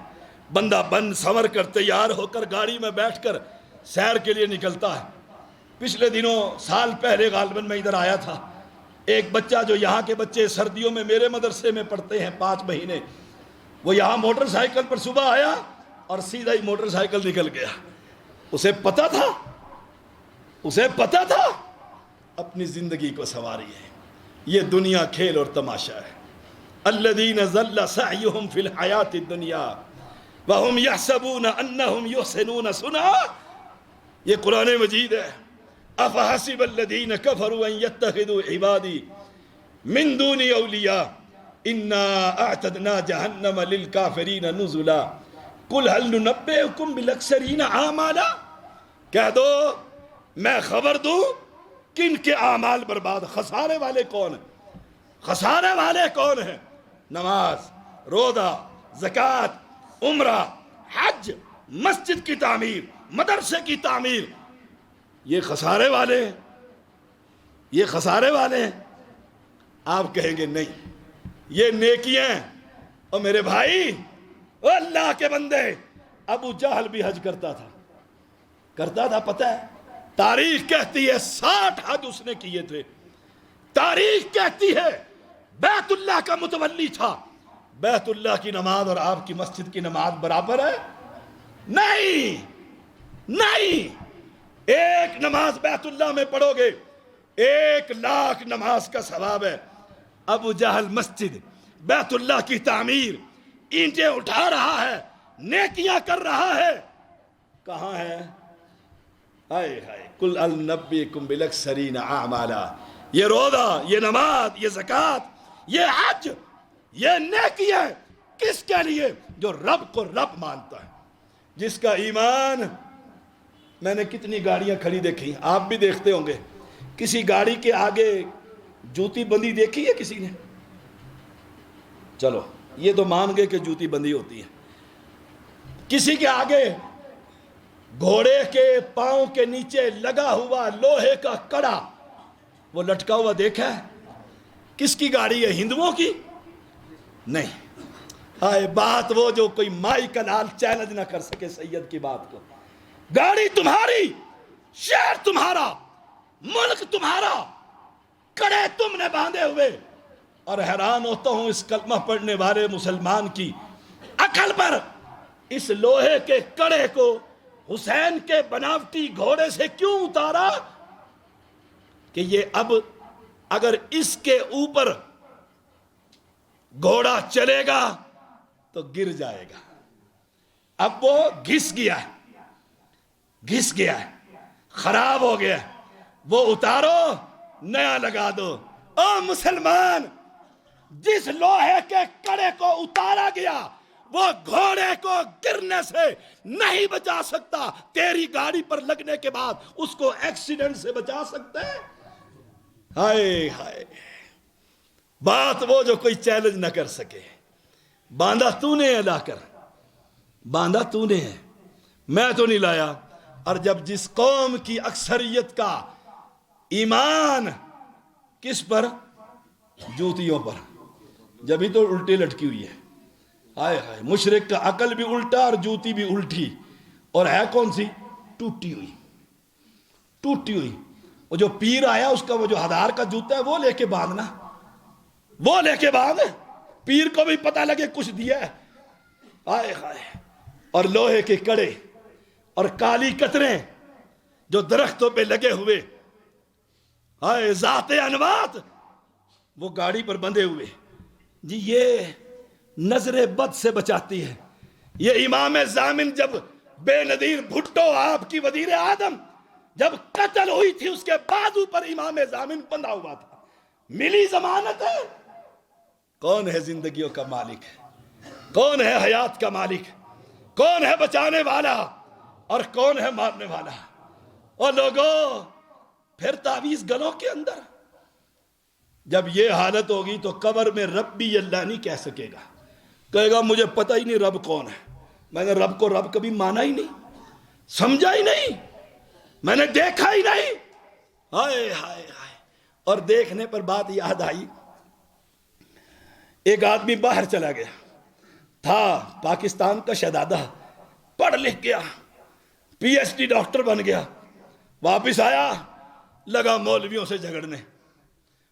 بندہ بن سنور کر تیار ہو کر گاڑی میں بیٹھ کر سیر کے لیے نکلتا ہے. پچھلے دنوں سال پہلے غالباً میں ادھر آیا تھا. ایک بچہ جو یہاں کے بچے سردیوں میں میرے مدرسے میں پڑھتے ہیں 5 مہینے، وہ یہاں موٹر سائیکل پر صبح آیا اور سیدھا ہی موٹر سائیکل نکل گیا. اسے پتا تھا اپنی زندگی کو سنواری ہے. یہ دنیا کھیل اور تماشا ہے. الذین ضل سعیہم فی الحیات الدنیا وَهُمْ يَحْسَبُونَ أَنَّهُمْ يُحْسِنُونَ صُنْعًا. یہ قرآن مجید ہے. أَفَحَسِبَ الَّذِينَ كَفَرُوا أَن يَتَّخِذُوا عِبَادِي مِن دُونِي أَوْلِيَاءَ إِنَّا أَعْتَدْنَا جَهَنَّمَ لِلْكَافِرِينَ نُزُلًا قُلْ هَلْ نُنَبِّئُكُم بِالْأَخْسَرِينَ أَعْمَالًا. کہہ دو میں خبر دوں کن کے اعمال برباد. خسارے والے کون ہیں؟ خسارے والے کون ہیں؟ نماز، روزہ، زکوٰۃ، عمرہ، حج، مسجد کی تعمیر، مدرسے کی تعمیر. یہ خسارے والے ہیں، یہ خسارے والے ہیں. آپ کہیں گے نہیں یہ نیکیاں ہیں. اور میرے بھائی، او اللہ کے بندے، ابو جہل بھی حج کرتا تھا پتہ ہے. تاریخ کہتی ہے 60 حج اس نے کیے تھے. تاریخ کہتی ہے بیت اللہ کا متولی تھا. بیت اللہ کی نماز اور آپ کی مسجد کی نماز برابر ہے؟ نہیں. ایک نماز بیت اللہ میں پڑھو گے 1,00,000 نماز کا ثواب ہے. ابو جہل مسجد بیت اللہ کی تعمیر، اینٹیں اٹھا رہا ہے، نیکیاں کر رہا ہے. کہاں ہے؟ ہائے ہائے. قل هل ننبئکم بالاخسرین اعمالا. یہ روزہ، یہ نماز، یہ زکوٰۃ، یہ حج، یہ نیکیاں کس کے لیے؟ جو رب کو رب مانتا ہے، جس کا ایمان. میں نے کتنی گاڑیاں کھڑی دیکھی، آپ بھی دیکھتے ہوں گے. کسی گاڑی کے آگے جوتی بندی دیکھی ہے کسی نے؟ چلو یہ تو مان گئے کہ جوتی بندی ہوتی ہے. کسی کے آگے گھوڑے کے پاؤں کے نیچے لگا ہوا لوہے کا کڑا وہ لٹکا ہوا دیکھا ہے؟ کس کی گاڑی ہے؟ ہندوؤں کی؟ نہیں. ہائے بات وہ جو کوئی مائی کا لال چیلنج نہ کر سکے سید کی بات کو. گاڑی تمہاری، شہر تمہارا، ملک تمہارا، کڑے تم نے باندھے ہوئے. اور حیران ہوتا ہوں اس کلمہ پڑھنے والے مسلمان کی عقل پر. اس لوہے کے کڑے کو حسین کے بناوٹی گھوڑے سے کیوں اتارا؟ کہ یہ اب اگر اس کے اوپر گھوڑا چلے گا تو گر جائے گا. اب وہ گھس گیا ہے، خراب ہو گیا ہے. وہ اتارو، نیا لگا دو. او مسلمان، جس لوہے کے کڑے کو اتارا گیا وہ گھوڑے کو گرنے سے نہیں بچا سکتا. تیری گاڑی پر لگنے کے بعد اس کو ایکسیڈنٹ سے بچا سکتا ہے؟ ہائے ہائے. بات وہ جو کوئی چیلنج نہ کر سکے. باندھا تو نے ہے، لا کر باندھا تو نے ہے، میں تو نہیں لایا. اور جب جس قوم کی اکثریت کا ایمان کس پر؟ جوتیوں پر، جبھی تو الٹی لٹکی ہوئی ہے. ہائے ہائے. مشرک کا عقل بھی الٹا اور جوتی بھی الٹی. اور ہے کون سی؟ ٹوٹی ہوئی. وہ جو پیر آیا اس کا وہ جو 1000 کا جوتا ہے وہ لے کے باندھنا، وہ لے کے باندھ. پیر کو بھی پتہ لگے کچھ دیا ہے. ہائے ہائے. اور لوہے کے کڑے اور کالی قطریں جو درختوں پہ لگے ہوئے، ہائے ذات انوات، وہ گاڑی پر بندھے ہوئے. جی یہ نظر بد سے بچاتی ہے. یہ امام ضامن جب بے نظیر بھٹو آپ کی وزیر اعظم جب قتل ہوئی تھی اس کے بازو پر امام ضامن بندھا ہوا تھا. ملی ضمانت ہے. کون ہے زندگیوں کا مالک؟ کون ہے حیات کا مالک؟ کون ہے بچانے والا اور کون ہے مارنے والا؟ اور لوگوں پھر تعویذ گلوں کے اندر. جب یہ حالت ہوگی تو قبر میں رب بھی اللہ نہیں کہہ سکے گا. کہے گا مجھے پتہ ہی نہیں رب کون ہے. میں نے رب کو رب کبھی مانا ہی نہیں، سمجھا ہی نہیں، میں نے دیکھا ہی نہیں. ہائے ہائے ہائے. اور دیکھنے پر بات یاد آئی. ایک آدمی باہر چلا گیا تھا، پاکستان کا شہزادہ، پڑھ لکھ گیا، پی ایچ ڈی ڈاکٹر بن گیا. واپس آیا، لگا مولویوں سے جھگڑنے،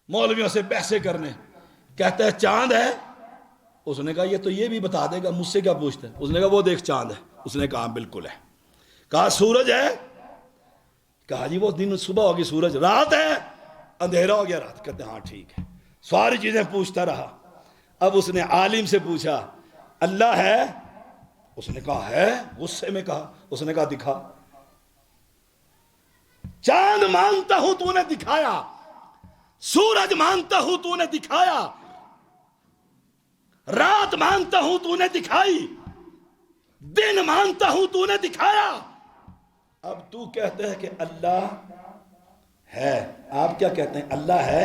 مولویوں سے بحثیں کرنے. کہتا ہے چاند ہے؟ اس نے کہا یہ تو یہ بھی بتا دے گا، مجھ سے کیا پوچھتا ہے؟ اس نے کہا وہ دیکھ چاند ہے. اس نے کہا بالکل ہے. کہا سورج ہے؟ کہا جی وہ دن صبح ہوگی، سورج رات ہے، اندھیرا ہو گیا رات. کہتے ہاں ٹھیک ہے. ساری چیزیں پوچھتا رہا. اب اس نے عالم سے پوچھا اللہ ہے؟ اس نے کہا ہے، غصے میں کہا. اس نے کہا دکھا. چاند مانتا ہوں تو نے دکھایا، سورج مانتا ہوں تو نے دکھایا، رات مانتا ہوں تو نے دکھائی، دن مانتا ہوں تو نے دکھایا. اب تو کہتے ہیں کہ اللہ ہے. آپ کیا کہتے ہیں؟ اللہ ہے.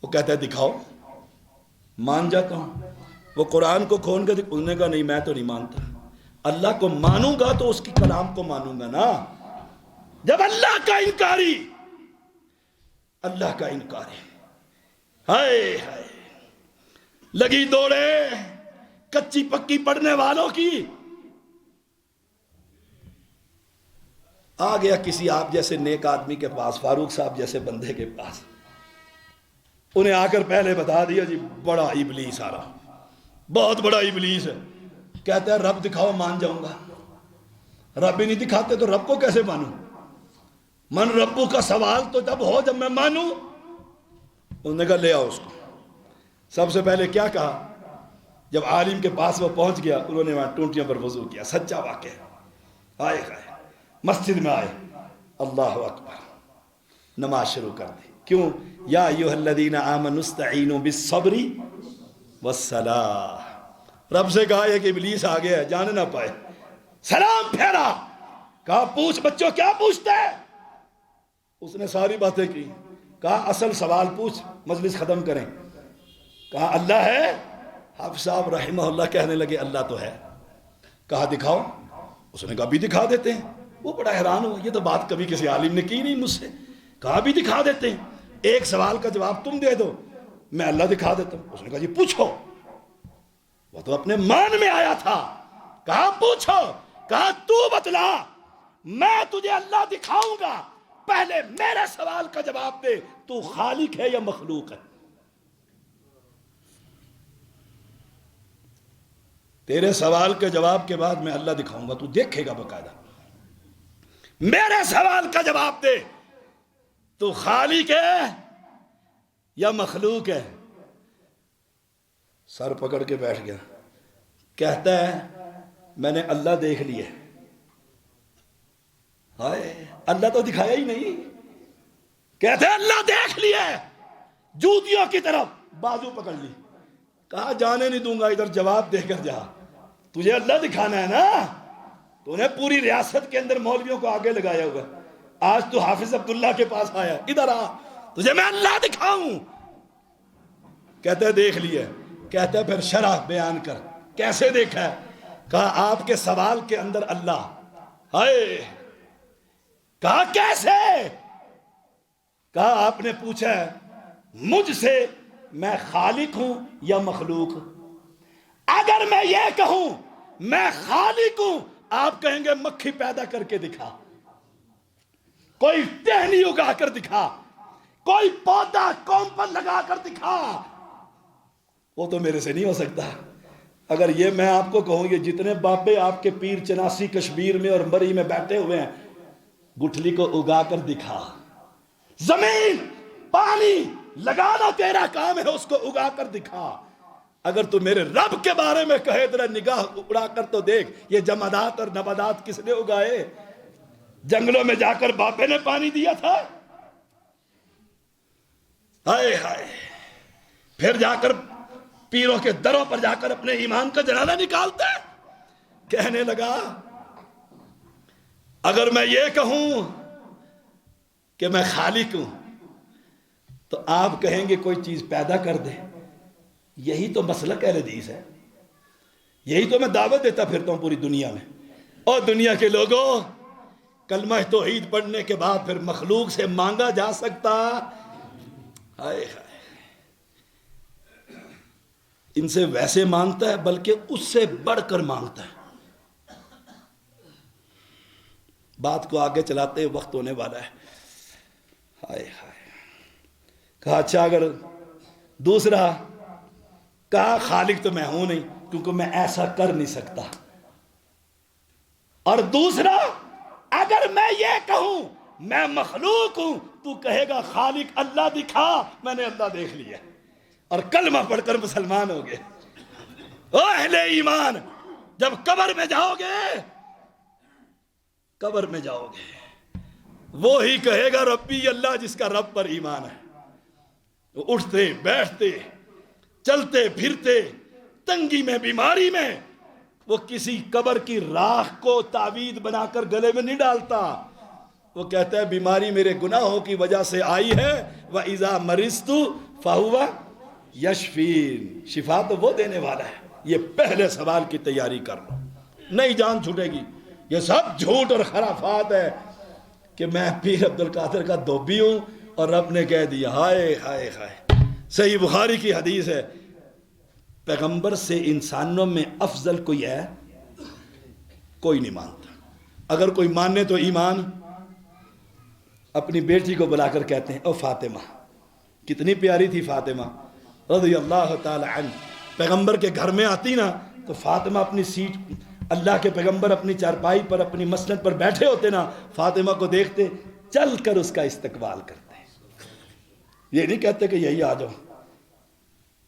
وہ کہتا ہے دکھاؤ. مان جاتا ہوں. وہ قرآن کو کھول کے انہوں نے کہا نہیں میں تو نہیں مانتا. اللہ کو مانوں گا تو اس کی کلام کو مانوں گا نا. جب اللہ کا انکاری، اللہ کا انکاری، ہائے ہائے لگی دوڑے کچی پکی پڑھنے والوں کی. آ گیا کسی آپ جیسے نیک آدمی کے پاس، فاروق صاحب جیسے بندے کے پاس. انہیں آ کر پہلے بتا دیا جی بڑا ابلیس آ رہا، بہت بڑا ابلیس ہے. کہتا ہے رب دکھاؤ مان جاؤں گا. رب ہی نہیں دکھاتے تو رب کو کیسے مانوں؟ من ربو کا سوال تو جب ہو جب میں مانوں. انہوں نے کہا لے آؤ اس کو. سب سے پہلے کیا کہا؟ جب عالم کے پاس وہ پہنچ گیا انہوں نے وہاں ٹونٹیوں پر وضو کیا. سچا واقعہ. آئے مسجد میں آئے، اللہ اکبر، نماز شروع کر دی. کیوں؟ یا ایھا الذین آمنوا استعینوا بالصبر والصلاۃ. رب سے کہا یہ کہ ابلیس آ گیا ہے جانے نہ پائے. سلام پھیرا، کہا پوچھ بچوں کیا پوچھتا ہے؟ اس نے ساری باتیں کی. کہا اصل سوال پوچھ مجلس ختم کریں. کہا اللہ ہے. حافظ صاحب رحمہ اللہ کہنے لگے اللہ تو ہے. کہا دکھاؤ. اس نے کہا بھی دکھا دیتے ہیں. وہ بڑا حیران ہوا، یہ تو بات کبھی کسی عالم نے کی نہیں مجھ سے. کہا بھی دکھا دیتے ہیں، ایک سوال کا جواب تم دے دو میں اللہ دکھا دیتا ہوں. اس نے کہا جی پوچھو. وہ تو اپنے مان میں آیا تھا. کہا پوچھو. کہا تو بتلا، میں تجھے اللہ دکھاؤں گا، پہلے میرے سوال کا جواب دے، تو خالق ہے یا مخلوق ہے؟ تیرے سوال کے جواب کے بعد میں اللہ دکھاؤں گا، تو دیکھے گا باقاعدہ. میرے سوال کا جواب دے، تو خالق ہے یا مخلوق ہے؟ سر پکڑ کے بیٹھ گیا. کہتا ہے میں نے اللہ دیکھ لیا. ہائے اللہ تو دکھایا ہی نہیں. کہتے ہیں اللہ دیکھ لیا، جوتیوں کی طرف بازو پکڑ لی. کہا جانے نہیں دوں گا، ادھر جواب دے کر جا. تجھے اللہ دکھانا ہے نا، تو نے پوری ریاست کے اندر مولویوں کو آگے لگایا ہوا. آج تو حافظ عبداللہ کے پاس آیا، ادھر آ تجھے میں اللہ دکھاؤں. کہتا ہے دیکھ لیا. کہتا ہے پھر شرح بیان کر، کیسے دیکھا ہے؟ کہا آپ کے سوال کے اندر اللہ. ہائے. کہا کیسے؟ کہا آپ نے پوچھا ہے مجھ سے میں خالق ہوں یا مخلوق. اگر میں یہ کہوں میں خالق ہوں، آپ کہیں گے مکھی پیدا کر کے دکھا، کوئی ٹہنی اگا کر دکھا، کوئی پودا قوم پر لگا کر دکھا. وہ تو میرے سے نہیں ہو سکتا. اگر یہ میں آپ کو کہوں یہ جتنے بابے آپ کے پیر چناسی کشمیر میں اور مری میں بیٹھے ہوئے ہیں، گٹھلی کو اگا کر دکھا، زمین پانی لگانا تیرا کام ہے، اس کو اگا کر دکھا. اگر تو میرے رب کے بارے میں کہے ذرا نگاہ اڑا کر تو دیکھ یہ جمادات اور نباتات کس نے اگائے؟ جنگلوں میں جا کر باپے نے پانی دیا تھا؟ ہائے ہائے. پھر جا کر پیروں کے دروں پر جا کر اپنے ایمان کا جنازہ نکالتا ہے. کہنے لگا اگر میں یہ کہوں کہ میں خالق ہوں تو آپ کہیں گے کوئی چیز پیدا کر دے. یہی تو مسلک اہل حدیث ہے، یہی تو میں دعوت دیتا پھرتا ہوں پوری دنیا میں. اور دنیا کے لوگوں، کلمہ توحید پڑھنے کے بعد پھر مخلوق سے مانگا جا سکتا؟ ہائے ہائے. ان سے ویسے مانگتا ہے بلکہ اس سے بڑھ کر مانگتا ہے. بات کو آگے چلاتے وقت ہونے والا ہے. ہائے ہائے. کہا اچھا اگر دوسرا، کہا خالق تو میں ہوں نہیں کیونکہ میں ایسا کر نہیں سکتا. اور دوسرا اگر میں یہ کہوں میں مخلوق ہوں تو کہے گا خالق اللہ دکھا، میں نے اللہ دیکھ لیا اور کلمہ پڑھ کر مسلمان ہو گئے. او اہل ایمان، جب قبر میں جاؤ گے وہی کہے گا ربی اللہ، جس کا رب پر ایمان ہے. وہ اٹھتے بیٹھتے چلتے پھرتے تنگی میں بیماری میں وہ کسی قبر کی راکھ کو تعویذ بنا کر گلے میں نہیں ڈالتا. وہ کہتا ہے بیماری میرے گناہوں کی وجہ سے آئی ہے، وَإِذَا مَرِضْتُ فَهُوَ یشفین، شفا تو وہ دینے والا ہے. یہ پہلے سوال کی تیاری کر لو، نہیں جان چھوٹے گی. یہ سب جھوٹ اور خرافات ہے کہ میں پیر عبد القادر کا دھوبی ہوں اور رب نے کہہ دیا. ہائے ہائے ہائے. صحیح بخاری کی حدیث ہے، پیغمبر سے انسانوں میں افضل کوئی ہے؟ کوئی نہیں مانتا. اگر کوئی مانے تو ایمان. اپنی بیٹی کو بلا کر کہتے ہیں او فاطمہ، کتنی پیاری تھی فاطمہ رضی اللہ تعالی عنہ. پیغمبر کے گھر میں آتی نا تو فاطمہ اپنی سیٹ، اللہ کے پیغمبر اپنی چارپائی پر اپنی مسند پر بیٹھے ہوتے نا، فاطمہ کو دیکھتے چل کر اس کا استقبال کرتے. یہ نہیں کہتے کہ یہی آ جاؤ،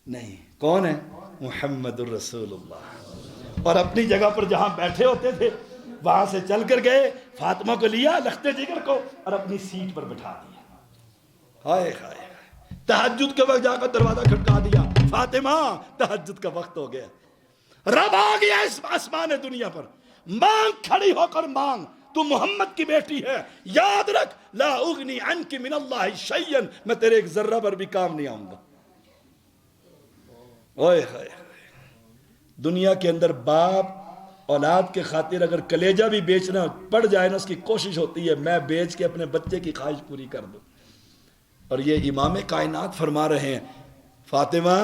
نہیں. کون ہے؟ محمد الرسول اللہ. اور اپنی جگہ پر جہاں بیٹھے ہوتے تھے وہاں سے چل کر گئے، فاطمہ کو لیا لختے جگر کو اور اپنی سیٹ پر بٹھا دیا. ہائے ہائے. تہجد کے وقت جا کر دروازہ کھٹکا دیا، فاطمہ تہجد کا وقت ہو گیا، رب آ گیا اس آسمان دنیا پر. مانگ، کھڑی ہو کر مانگ، تو محمد کی بیٹی ہے. یاد رکھ لا اغنی عنک من اللہ شیئا، میں تیرے ایک ذرہ پر بھی کام نہیں آؤں گا. اوئے ہائے. دنیا کے اندر باپ اولاد کے خاطر اگر کلیجہ بھی بیچنا پڑ جائے نا، اس کی کوشش ہوتی ہے میں بیچ کے اپنے بچے کی خواہش پوری کر دوں. اور یہ امام کائنات فرما رہے ہیں فاطمہ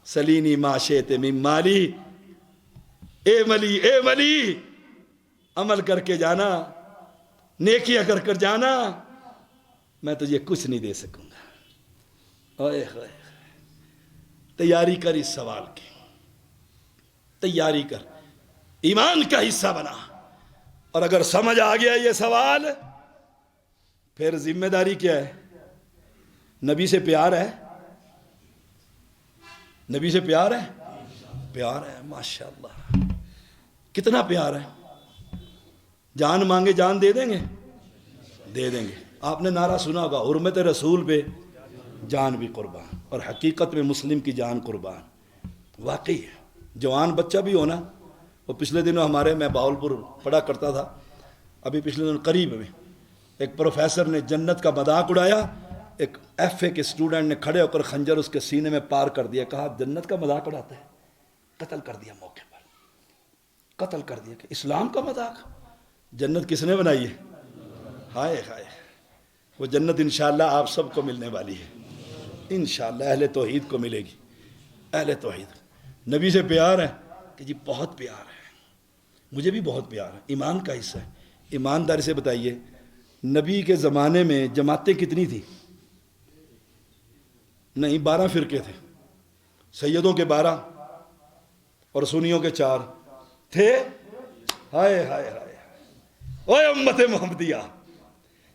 سلینی ما شئت من مالی، اے ملی عمل کر کے جانا، نیکیاں کر کر جانا، میں تجھے کچھ نہیں دے سکوں گا. اوئے ہوئے. تیاری کر اس سوال کی، تیاری کر، ایمان کا حصہ بنا. اور اگر سمجھ آ گیا یہ سوال، پھر ذمہ داری کیا ہے؟ نبی سے پیار ہے؟ نبی سے پیار ہے؟ پیار ہے ماشاءاللہ. کتنا پیار ہے؟ جان مانگے جان دے دیں گے؟ دے دیں گے. آپ نے نعرہ سنا ہوگا حرمت رسول پہ جان بھی قربان. اور حقیقت میں مسلم کی جان قربان. واقعی ہے. جوان بچہ بھی ہونا. وہ پچھلے دنوں ہمارے، میں باولپور پڑھا کرتا تھا، ابھی پچھلے دنوں قریب میں ایک پروفیسر نے جنت کا مذاق اڑایا. ایک ایف اے کے اسٹوڈنٹ نے کھڑے ہو کر خنجر اس کے سینے میں پار کر دیا. کہا جنت کا مذاق اڑاتا ہے. قتل کر دیا موقع پر، قتل کر دیا. کہ اسلام کا مذاق؟ جنت کس نے بنائی ہے؟ ہائے ہائے. وہ جنت انشاءاللہ آپ سب کو ملنے والی ہے انشاءاللہ. اہل توحید کو ملے گی. اہل توحید. نبی سے پیار ہے کہ جی بہت پیار ہے. مجھے بھی بہت پیار ہے. ایمان کا حصہ ہے. ایمانداری سے بتائیے نبی کے زمانے میں جماعتیں کتنی تھیں؟ نہیں، 12 فرقے تھے. سیدوں کے 12 اور سنیوں کے 4 تھے. ہائے ہائے ہائے. اوے امت محمدیہ،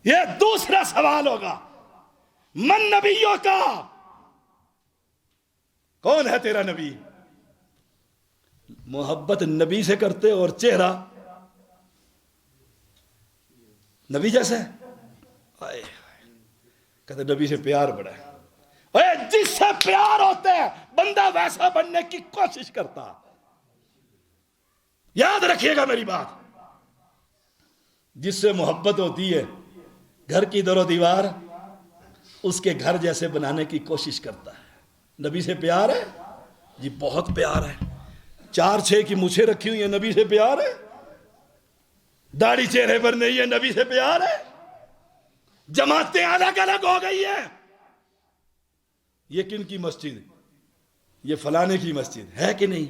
یہ دوسرا سوال ہوگا. من نبیوں کا، کون ہے تیرا نبی؟ محبت نبی سے کرتے اور چہرہ نبی جیسے ہے. کہتے نبی سے پیار بڑا ہے. جس سے پیار ہوتا ہے بندہ ویسا بننے کی کوشش کرتا. یاد رکھیے گا میری بات. جس سے محبت ہوتی ہے گھر کی در و دیوار اس کے گھر جیسے بنانے کی کوشش کرتا ہے. نبی سے پیار ہے جی بہت پیار ہے. 4-6 کی مچھیں رکھی ہوئی ہیں، نبی سے پیار ہے. داڑھی چہرے پر نہیں ہے، نبی سے پیار ہے. جماعتیں الگ الگ ہو گئی ہیں. یہ کن کی مسجد؟ یہ فلانے کی مسجد ہے کہ نہیں؟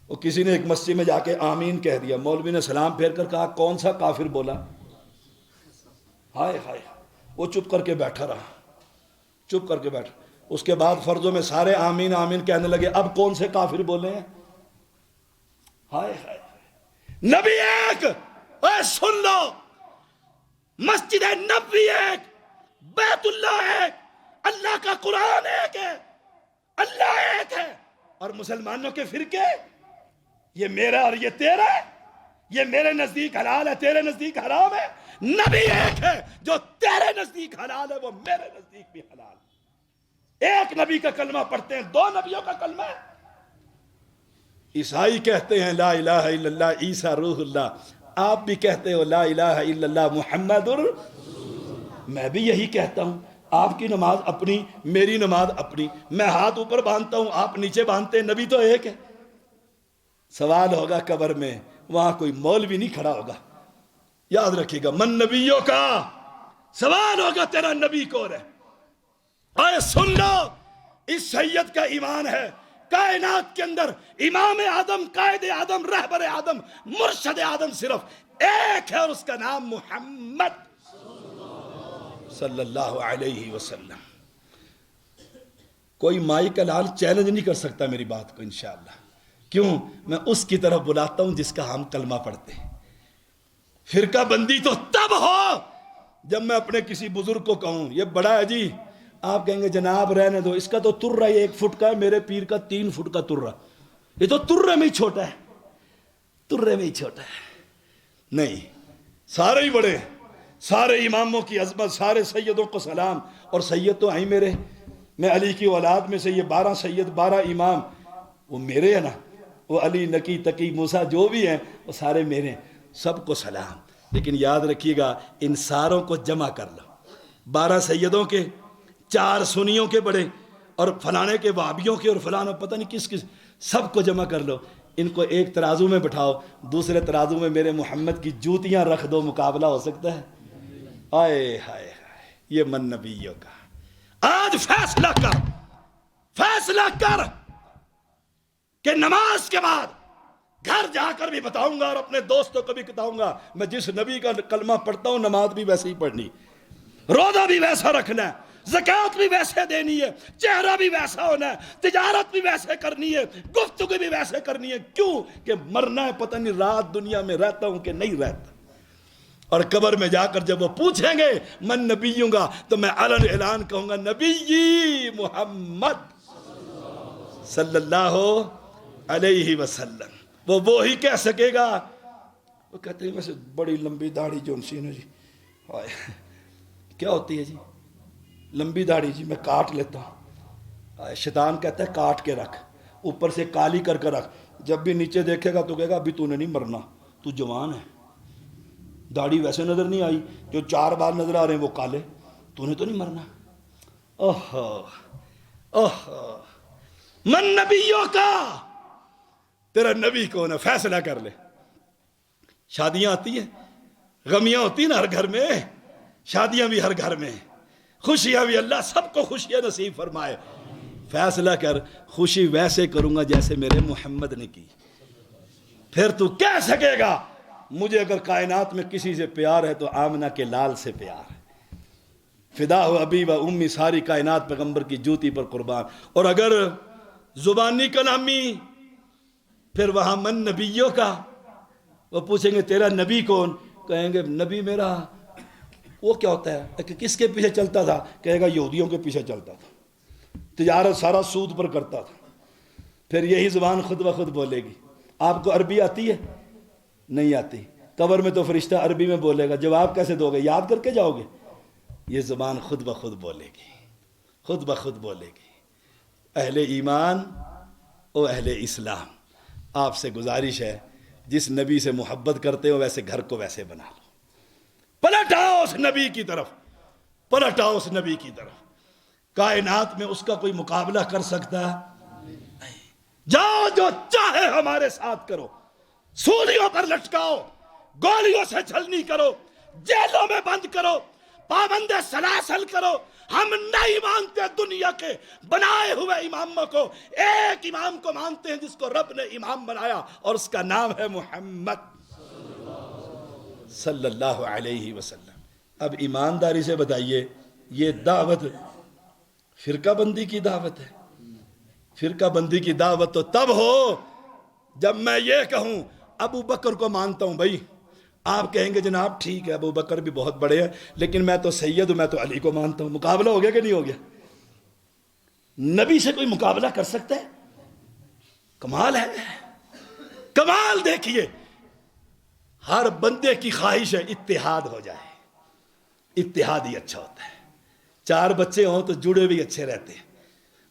وہ کسی نے ایک مسجد میں جا کے آمین کہہ دیا. مولوی نے سلام پھیر کر کہا کون سا کافر بولا؟ ہائے ہائے. وہ چپ کر کے بیٹھا رہا. چپ کر کے بیٹھا. اس کے بعد فرضوں میں سارے آمین آمین کہنے لگے. اب کون سے کافر بولے ہیں؟ ہائے ہائے. نبی ایک، اے سن لو، مسجد نبوی ایک، بیت اللہ ایک، اللہ کا قرآن ایک ہے، اللہ ایک ہے. اور مسلمانوں کے فرقے یہ میرا اور یہ تیرا ہے، یہ میرے نزدیک حلال ہے تیرے نزدیک حرام ہے. نبی ایک ہے، جو تیرے نزدیک حلال ہے وہ میرے نزدیک بھی حلال ہے. ایک نبی کا کلمہ پڑھتے ہیں، دو نبیوں کا کلمہ ہے. عیسائی کہتے ہیں لا الہ الا اللہ عیسیٰ روح اللہ، آپ بھی کہتے ہو لا الہ الا اللہ محمد میں بھی یہی کہتا ہوں. آپ کی نماز اپنی، میری نماز اپنی. میں ہاتھ اوپر باندھتا ہوں، آپ نیچے باندھتے ہیں، نبی تو ایک ہے. سوال ہوگا قبر میں، وہاں کوئی مولوی نہیں کھڑا ہوگا. یاد رکھیے گا، من نبیوں کا سوال ہوگا تیرا نبی کون ہے. اے سن لو، اس سید کا ایمان ہے کائنات کے اندر امام آدم، قائد آدم، رہبر آدم، مرشد آدم صرف ایک ہے، اور اس کا نام محمد صلی اللہ علیہ وسلم. کوئی مائی کا لال چیلنج نہیں کر سکتا میری بات کو انشاءاللہ. کیوں؟ میں اس کی طرف بلاتا ہوں جس کا ہم کلمہ پڑھتے ہیں. فرقہ بندی تو تب ہو جب میں اپنے کسی بزرگ کو کہوں یہ بڑا ہے جی، آپ کہیں گے جناب رہنے دو، اس کا تو ترہ 1 فٹ کا ہے، میرے پیر کا 3 فٹ کا ترہ. یہ تو ترہ میں ہی چھوٹا ہے، ترہ میں ہی چھوٹا ہے. نہیں، سارے ہی بڑے ہیں. سارے اماموں کی عظمت، سارے سیدوں کو سلام. اور سید تو آئی میرے، میں علی کی اولاد میں سے یہ 12 سید 12 امام وہ میرے ہیں نا. وہ علی، نقی، تقی، موسیٰ جو بھی ہیں وہ سارے میرے ہیں. سب کو سلام. لیکن یاد رکھیے گا ان ساروں کو جمع کر لو. 12 سیدوں کے، 4 سنیوں کے بڑے، اور فلانے کے وہابیوں کے، اور فلانا پتہ نہیں کس کس، سب کو جمع کر لو. ان کو ایک ترازو میں بٹھاؤ، دوسرے ترازو میں میرے محمد کی جوتیاں رکھ دو، مقابلہ ہو سکتا ہے؟ آئے ہائے ہائے، یہ من نبیوں کا. آج فیصلہ کر، فیصلہ کر کہ نماز کے بعد گھر جا کر بھی بتاؤں گا اور اپنے دوستوں کو بھی بتاؤں گا، میں جس نبی کا کلمہ پڑھتا ہوں نماز بھی ویسے ہی پڑھنی، روزہ بھی ویسا رکھنا ہے، زکوٰۃ بھی ویسے دینی ہے، چہرہ بھی ویسا ہونا ہے، تجارت بھی ویسے کرنی ہے، گفتگو بھی ویسے کرنی ہے. کیوں؟ کہ مرنا ہے، پتہ نہیں رات دنیا میں رہتا ہوں کہ نہیں رہتا. اور قبر میں جا کر جب وہ پوچھیں گے من نبیوں گا، تو میں علن اعلان کہوں گا نبی محمد صلی اللہ علیہ وسلم. وہ وہی کہہ سکے گا. وہ کہتے ہیں ویسے بڑی لمبی داڑھی جو سی نا جی، کیا ہوتی ہے جی؟ لمبی داڑھی جی میں کاٹ لیتا ہوں. شیطان کہتا ہے کاٹ کے رکھ، اوپر سے کالی کر کے رکھ. جب بھی نیچے دیکھے گا تو کہے گا ابھی تو نے نہیں مرنا، تو جوان ہے. داڑھی ویسے نظر نہیں آئی، جو 4 بار نظر آ رہے ہیں وہ کالے، تو نے تو نہیں مرنا. من نبیوں کا، تیرا نبی کون ہے؟ فیصلہ کر لے. شادیاں آتی ہیں، غمیاں ہوتی ہیں نا ہر گھر میں، شادیاں بھی ہر گھر میں، خوشیاں بھی. اللہ سب کو خوشیاں نصیب فرمائے. فیصلہ کر، خوشی ویسے کروں گا جیسے میرے محمد نے کی. پھر تو کہہ سکے گا مجھے اگر کائنات میں کسی سے پیار ہے تو آمنہ کے لال سے پیار ہے. فدا ہو ابی و امی، ساری کائنات پیغمبر کی جوتی پر قربان. اور اگر زبانی کلامی، پھر وہاں من نبیوں کا. وہ پوچھیں گے تیرا نبی کون؟ کہیں گے نبی میرا وہ کیا ہوتا ہے کہ کس کے پیچھے چلتا تھا؟ کہے گا یہودیوں کے پیچھے چلتا تھا، تجارت سارا سود پر کرتا تھا. پھر یہی زبان خود بخود بولے گی. آپ کو عربی آتی ہے؟ نہیں آتی. قبر میں تو فرشتہ عربی میں بولے گا، جواب کیسے دو گے؟ یاد کر کے جاؤ گے؟ یہ زبان خود بخود بولے گی، خود بخود بولے گی. اہل ایمان او اہل اسلام، آپ سے گزارش ہے جس نبی سے محبت کرتے ہو ویسے گھر کو ویسے بنا لو. پلٹ آؤ اس نبی کی طرف، پلٹ آؤ اس نبی کی طرف. کائنات میں اس کا کوئی مقابلہ کر سکتا ہے؟ جاؤ جو چاہے ہمارے ساتھ کرو، سولیوں پر لٹکاؤ، گولیوں سے چھلنی کرو، جیلوں میں بند کرو، پابند سلاسل کرو. ہم نہیں مانتے دنیا کے بنائے ہوئے اماموں کو، ایک امام کو مانتے ہیں جس کو رب نے امام بنایا، اور اس کا نام ہے محمد صلی اللہ علیہ وسلم. اب ایمانداری سے بتائیے، یہ دعوت فرقہ بندی کی دعوت ہے. فرقہ بندی کی دعوت تو تب ہو جب میں یہ کہوں ابو بکر کو مانتا ہوں. بھائی آپ کہیں گے جناب ٹھیک ہے ابو بکر بھی بہت بڑے ہیں، لیکن میں تو سید ہوں، میں تو علی کو مانتا ہوں. مقابلہ ہو گیا کہ نہیں ہو گیا؟ نبی سے کوئی مقابلہ کر سکتا ہے؟ کمال ہے، کمال دیکھیے. ہر بندے کی خواہش ہے اتحاد ہو جائے، اتحاد ہی اچھا ہوتا ہے. 4 بچے ہوں تو جڑے بھی اچھے رہتے ہیں.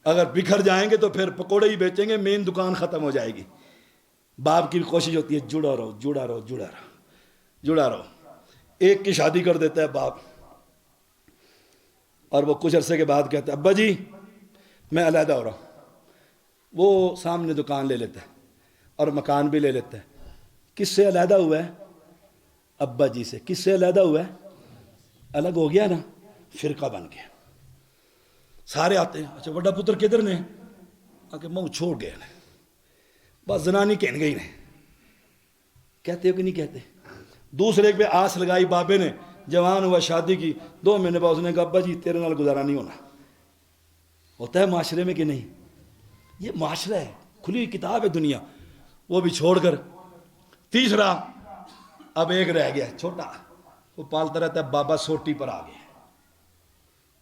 اگر بکھر جائیں گے تو پھر پکوڑے ہی بیچیں گے، مین دکان ختم ہو جائے گی. باپ کی کوشش ہوتی ہے جڑا رہو جڑا رہو جڑا رہو جڑا رہو. ایک کی شادی کر دیتا ہے باپ، اور وہ کچھ عرصے کے بعد کہتا ہے ابا جی میں علیحدہ ہو رہا ہوں. وہ سامنے دکان لے لیتا ہے اور مکان بھی لے لیتا ہے. کس سے علیحدہ ہوا ہے؟ ابا جی سے. کس سے علیحدہ ہوا ہے؟ الگ ہو گیا نا، فرقہ بن گیا. سارے آتے ہیں، اچھا بڑا پتر کدھر نے؟ آ کے منہ چھوڑ گئے نے، بس زنانی کہن گئی نے. کہتے ہو کہ نہیں کہتے؟ دوسرے پہ آس لگائی بابے نے، جوان ہوا شادی کی، 2 مہینے بعد اس نے کہا ابا جی تیرے نال گزارا نہیں ہونا. ہوتا ہے معاشرے میں کہ نہیں؟ یہ معاشرہ ہے، کھلی ہوئی کتاب ہے دنیا. وہ بھی چھوڑ کر تیسرا، اب ایک رہ گیا چھوٹا، وہ پالتا رہتا ہے بابا سوٹی پر آ گیا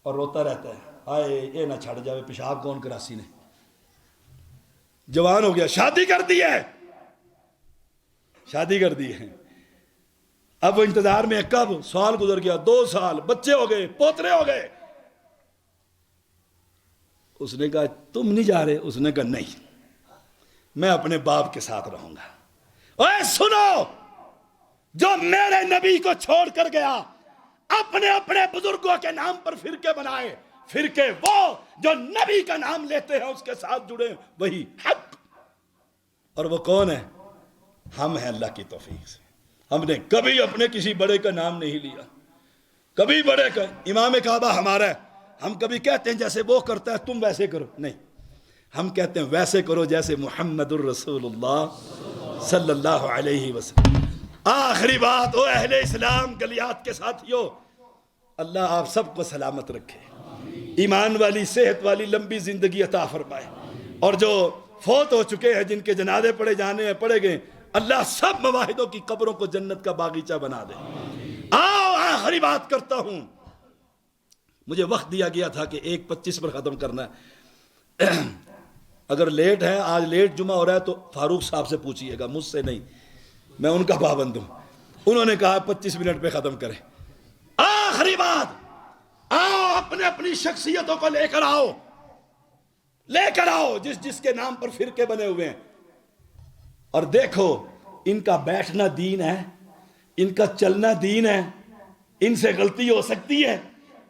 اور روتا رہتا ہے ہائے یہ نہ چھڑ جاوے، پیشاب کون کراسی نے. جوان ہو گیا، شادی کر دی ہے، شادی کر دی ہے. اب وہ انتظار میں ہے، کب؟ سال گزر گیا، 2 سال، بچے ہو گئے، پوترے ہو گئے. اس نے کہا تم نہیں جا رہے؟ اس نے کہا نہیں، میں اپنے باپ کے ساتھ رہوں گا. اوے سنو، جو میرے نبی کو چھوڑ کر گیا اپنے اپنے بزرگوں کے نام پر فرقے بنائے. فرقے وہ جو نبی کا نام لیتے ہیں اس کے ساتھ جڑے، وہی حق. اور وہ کون ہے؟ ہم ہیں اللہ کی توفیق سے. ہم نے کبھی اپنے کسی بڑے کا نام نہیں لیا، کبھی بڑے کا. امام کعبہ ہمارا ہے، ہم کبھی کہتے ہیں جیسے وہ کرتا ہے تم ویسے کرو، نہیں. ہم کہتے ہیں ویسے کرو جیسے محمد الرسول اللہ صلی اللہ علیہ وسلم. آخری بات، او اہل اسلام گلیات کے ساتھیو، اللہ آپ سب کو سلامت رکھے، ایمان والی صحت والی لمبی زندگی عطا فرمائے. اور جو فوت ہو چکے ہیں، جن کے جنازے پڑے جانے ہیں، پڑے گئے، اللہ سب مواحدوں کی قبروں کو جنت کا باغیچہ بنا دے. آؤ آخری بات کرتا ہوں. مجھے وقت دیا گیا تھا کہ 1:25 پر ختم کرنا ہے. اگر لیٹ ہے، آج لیٹ جمعہ ہو رہا ہے تو فاروق صاحب سے پوچھئے گا، مجھ سے نہیں، میں ان کا پابند ہوں. انہوں نے کہا 25 منٹ پہ ختم کریں. آخری بات، آؤ اپنے اپنی شخصیتوں کو لے کر آؤ، لے کر آؤ جس جس کے نام پر فرقے بنے ہوئے ہیں. اور دیکھو ان کا بیٹھنا دین ہے، ان کا چلنا دین ہے. ان سے غلطی ہو سکتی ہے،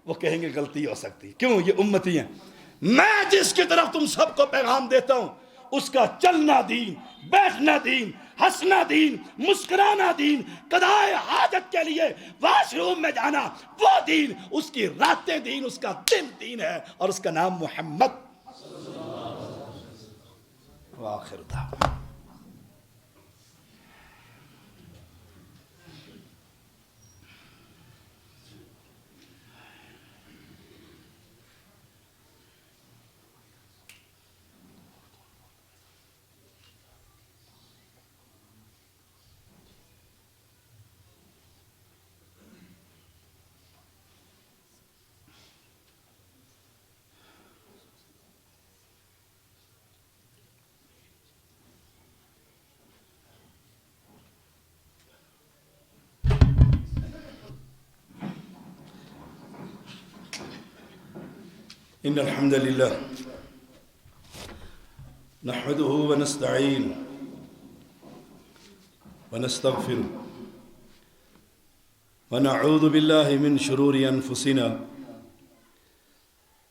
وہ کہیں گے غلطی ہو سکتی، کیوں؟ یہ امتی ہیں. میں جس کی طرف تم سب کو پیغام دیتا ہوں اس کا چلنا دین، بیٹھنا دین، ہنسنا دین، مسکرانا دین، قضائے حاجت کے لیے واش روم میں جانا وہ دین، اس کی راتیں دین، اس کا دن دین ہے، اور اس کا نام محمد. وآخر دعوانا إن الحمد لله نحمده ونستعينه ونستغفره ونعوذ بالله من شرور أنفسنا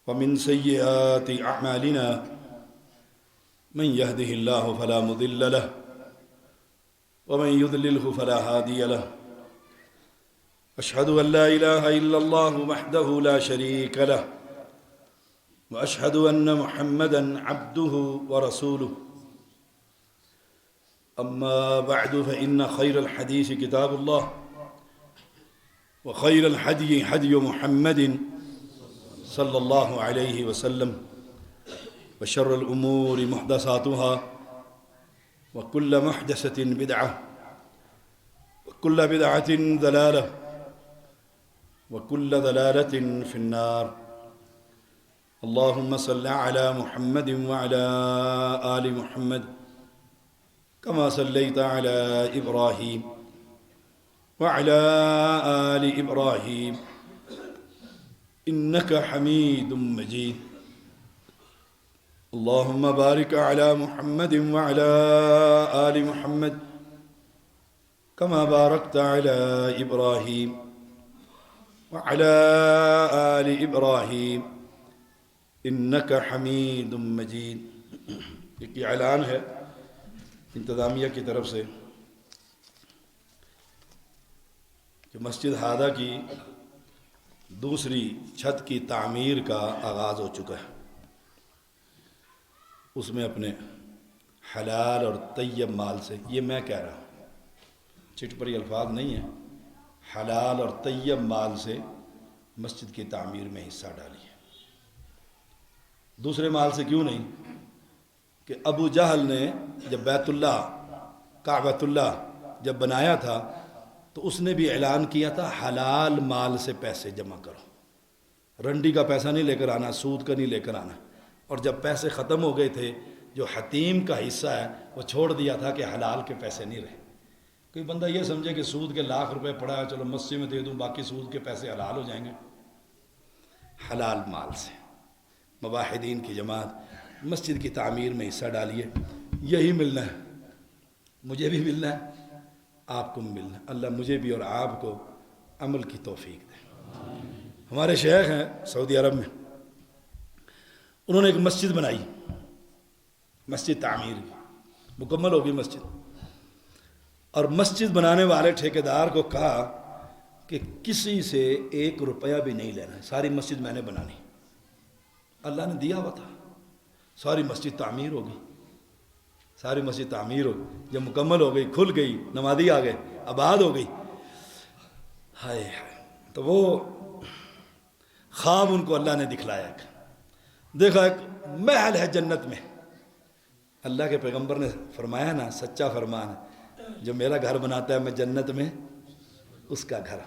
ومن سيئات أعمالنا من يهده الله فلا مضل له ومن يضلله فلا هادي له أشهد أن لا إله إلا الله وحده لا شريك له وأشهد أن محمدًا عبده ورسوله أما بعد فإن خير الحديث كتاب الله وخير الهدي هدي محمد صلى الله عليه وسلم وشر الأمور محدثاتها وكل محدثة بدعة وكل بدعة ضلالة وكل ضلالة في النار. اللهم صل على محمد وعلى آل محمد كما صليت على إبراهيم وعلى آل إبراهيم إنك حميد مجيد. اللهم بارك على محمد وعلى آل محمد كما باركت على إبراهيم وعلى آل إبراهيم إنك حميد مجيد. ایک اعلان ہے انتظامیہ کی طرف سے کہ مسجد ہادہ کی دوسری چھت کی تعمیر کا آغاز ہو چکا ہے. اس میں اپنے حلال اور طیب مال سے، یہ میں کہہ رہا ہوں، چٹ پر یہ الفاظ نہیں ہیں، حلال اور طیب مال سے مسجد کی تعمیر میں حصہ ڈالیے. دوسرے مال سے کیوں نہیں؟ کہ ابو جہل نے جب بیت اللہ کعبۃ اللہ جب بنایا تھا تو اس نے بھی اعلان کیا تھا حلال مال سے پیسے جمع کرو، رنڈی کا پیسہ نہیں لے کر آنا، سود کا نہیں لے کر آنا. اور جب پیسے ختم ہو گئے تھے، جو حتیم کا حصہ ہے وہ چھوڑ دیا تھا کہ حلال کے پیسے نہیں رہے. کوئی بندہ یہ سمجھے کہ سود کے لاکھ روپے پڑا ہے، چلو مسجد میں دے دوں، باقی سود کے پیسے حلال ہو جائیں گے. حلال مال سے مواحدین کی جماعت مسجد کی تعمیر میں حصہ ڈالیے. یہی ملنا ہے، مجھے بھی ملنا ہے، آپ کو بھی ملنا ہے. اللہ مجھے بھی اور آپ کو عمل کی توفیق دے. ہمارے شیخ ہیں سعودی عرب میں، انہوں نے ایک مسجد بنائی، مسجد تعمیر کی، مکمل ہوگی مسجد. اور مسجد بنانے والے ٹھیکیدار کو کہا کہ کسی سے 1 روپیہ بھی نہیں لینا ہے، ساری مسجد میں نے بنانی. اللہ نے دیا ہوا تھا، ساری مسجد تعمیر ہو گئی، ساری مسجد تعمیر ہو گئی. جب مکمل ہو گئی، کھل گئی، نمازی آ گئے، آباد ہو گئی. ہائے ہائے، تو وہ خواب ان کو اللہ نے دکھلایا. دیکھا ایک محل ہے جنت میں. اللہ کے پیغمبر نے فرمایا نا، سچا فرمان ہے، جو میرا گھر بناتا ہے میں جنت میں اس کا گھر.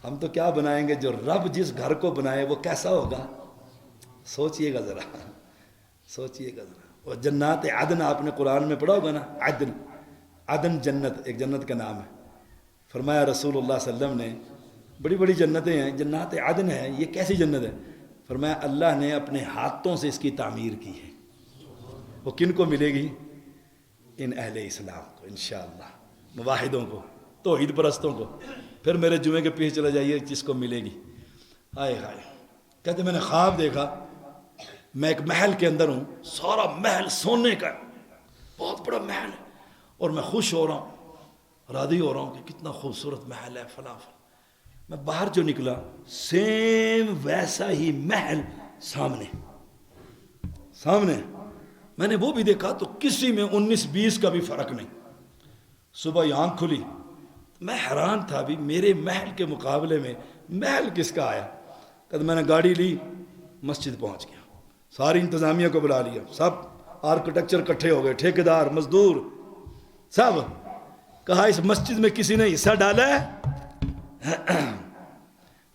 ہم تو کیا بنائیں گے، جو رب جس گھر کو بنائے وہ کیسا ہوگا. سوچئے گا ذرا، سوچئے گا ذرا. اور جنات عدن آپ نے قرآن میں پڑھا ہوگا نا، عدن، عدن جنت، ایک جنت کا نام ہے. فرمایا رسول اللہ صلی اللہ علیہ وسلم نے بڑی بڑی جنتیں ہیں، جنات عدن ہے، یہ کیسی جنت ہے؟ فرمایا اللہ نے اپنے ہاتھوں سے اس کی تعمیر کی ہے. وہ کن کو ملے گی؟ ان اہل اسلام کو انشاءاللہ، مواحدوں کو، توحید پرستوں کو. پھر میرے جمعے کے پیچھے چلا جائیے جس کو ملے گی. ہائے ہائے، کہتے میں نے خواب دیکھا، میں ایک محل کے اندر ہوں، سارا محل سونے کا، بہت بڑا محل ہے، اور میں خوش ہو رہا ہوں، راضی ہو رہا ہوں کہ کتنا خوبصورت محل ہے فلاں فلاں. میں باہر جو نکلا، سیم ویسا ہی محل سامنے. میں نے وہ بھی دیکھا تو کسی میں 19-20 کا بھی فرق نہیں. صبح یہ آنکھ کھلی، میں حیران تھا بھی میرے محل کے مقابلے میں محل کس کا آیا. کہ میں نے گاڑی لی، مسجد پہنچ گیا، ساری انتظامیہ کو بلا لیا، سب آرکیٹیکچر کٹھے ہو گئے، ٹھیکیدار، مزدور، سب. کہا اس مسجد میں کسی نے حصہ ڈالا ہے؟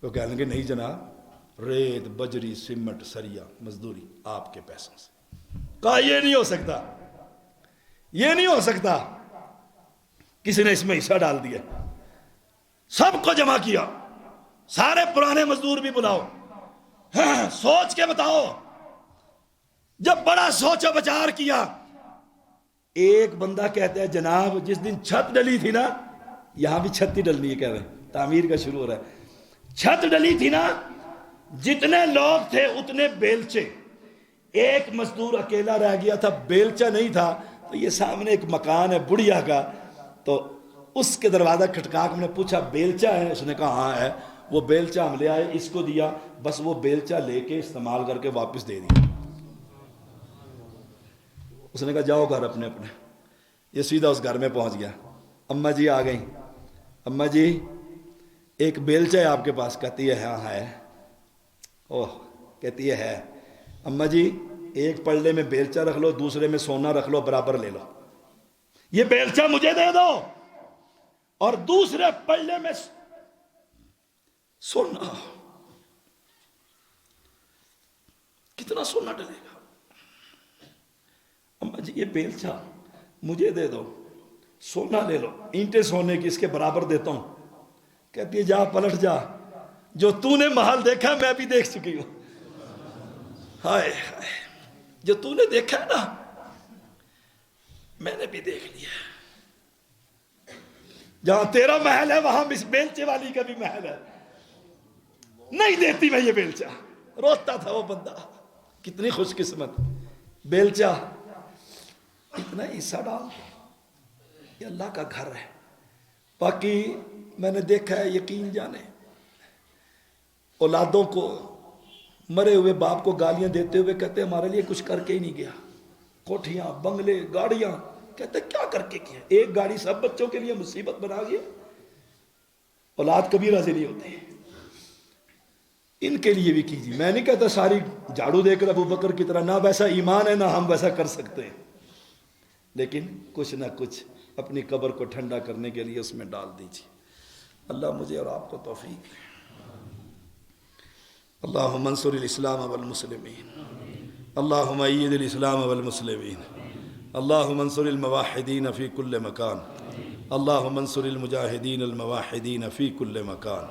وہ کہنے لگے نہیں جناب، ریت، بجری، سیمنٹ، سریا، مزدوری آپ کے پیسوں سے. کہا یہ نہیں ہو سکتا، یہ نہیں ہو سکتا، کسی نے اس میں حصہ ڈال دیا. سب کو جمع کیا، سارے پرانے مزدور بھی بلاؤ، سوچ کے بتاؤ. جب بڑا سوچ و بچار کیا، ایک بندہ کہتا ہے جناب جس دن چھت ڈلی تھی نا، یہاں بھی چھت ہی ڈلنی ہے، کہہ رہے ہیں تعمیر کا شروع ہو رہا ہے. چھت ڈلی تھی نا، جتنے لوگ تھے اتنے بیلچے، ایک مزدور اکیلا رہ گیا تھا، بیلچا نہیں تھا. تو یہ سامنے ایک مکان ہے بڑھیا کا، تو اس کے دروازہ کھٹکا کے ہم نے پوچھا بیلچا ہے؟ اس نے کہا ہاں ہے. وہ بیلچا ہم لے آئے، اس کو دیا، بس وہ بیلچا لے کے استعمال کر کے واپس دے دیا. اس نے کہا جاؤ گھر اپنے اپنے. یہ سیدھا اس گھر میں پہنچ گیا. اماں جی آ گئیں، اماں جی ایک بیلچا ہے آپ کے پاس؟ کہتی ہے ہاں ہے. اوہ، کہتی ہے. اماں جی ایک پلڑے میں بیلچا رکھ لو، دوسرے میں سونا رکھ لو، برابر لے لو. یہ بیلچا مجھے دے دو اور دوسرے پلڑے میں سونا. کتنا سونا ڈلے گا؟ اماں جی یہ بیلچا مجھے دے دو سونا لے لو، اینٹیں سونے کی اس کے برابر دیتا ہوں. کہتی ہے جا پلٹ جا، جو تو نے محل دیکھا میں بھی دیکھ چکی ہوں. ہائے ہائے، جو تو نے دیکھا ہے نا میں نے بھی دیکھ لیا. جہاں تیرا محل ہے وہاں اس بیلچے والی کا بھی محل ہے. نہیں دیتی میں یہ بیلچا. روتا تھا وہ بندہ. کتنی خوش قسمت. بیلچا اتنا حصہ ڈال، یہ اللہ کا گھر ہے. باقی میں نے دیکھا ہے، یقین جانے اولادوں کو، مرے ہوئے باپ کو گالیاں دیتے ہوئے کہتے ہمارے لیے کچھ کر کے ہی نہیں گیا. کوٹھیاں، بنگلے، گاڑیاں، کہتے کیا کر کے کیا. ایک گاڑی سب بچوں کے لیے مصیبت بنا گیا. اولاد کبھی راضی نہیں ہوتے. ان کے لیے بھی کیجیے. میں نہیں کہتا ساری جھاڑو دے کر ابو بکر کی طرح، نہ ویسا ایمان ہے نہ ہم ویسا کر سکتے ہیں، لیکن کچھ نہ کچھ اپنی قبر کو ٹھنڈا کرنے کے لیے اس میں ڈال دیجیے. اللہ مجھے اور آپ کو توفیق دے. اللہم انصر الاسلام والمسلمین، اللہم اید الاسلام والمسلمین، اللہم انصر الموحدین فی کل مکان، اللہم انصر المجاہدین الموحدین فی کل مکان.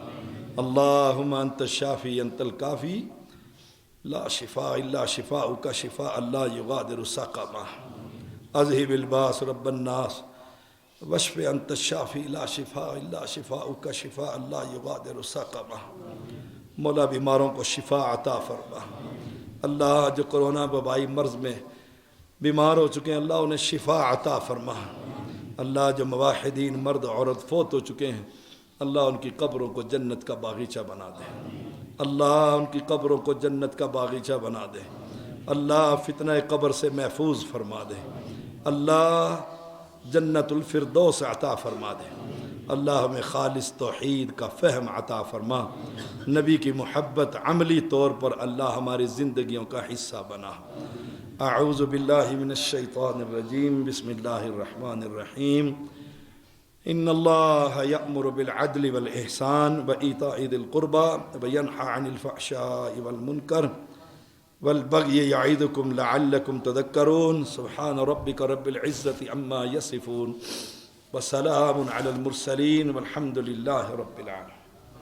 اللہم انت الشافی انت الکافی لا شفاء الا شفاؤک شفاء لا یغادر سقما. اذہب الباس رب الناس واشف انت الشافی لا شفاء الا شفاؤک شفاء لا یغادر سقما. مولا بیماروں کو شفا عطا فرما. اللہ جو کرونا وبائی مرض میں بیمار ہو چکے ہیں اللہ انہیں شفا عطا فرما. اللہ جو موحدین مرد عورت فوت ہو چکے ہیں اللہ ان کی قبروں کو جنت کا باغیچہ بنا دے. اللہ ان کی قبروں کو جنت کا باغیچہ بنا دے. اللہ فتنہ قبر سے محفوظ فرما دے. اللہ جنت الفردوس عطا فرما دے. اللہ ہمیں خالص توحید کا فہم عطا فرما. نبی کی محبت عملی طور پر اللہ ہماری زندگیوں کا حصہ بنا. اعوذ باللہ من الشیطان الرجیم. بسم اللہ الرحمن الرحیم. ان اللہ یأمر بالعدل والإحسان وإیتاء ذی القربى وینہی عن الفحشاء والمنکر والبغی یعظکم لعلکم تذکرون. سبحان ربک رب العزة عما یصفون وسلام علی المرسلین والحمد للہ رب العالمین.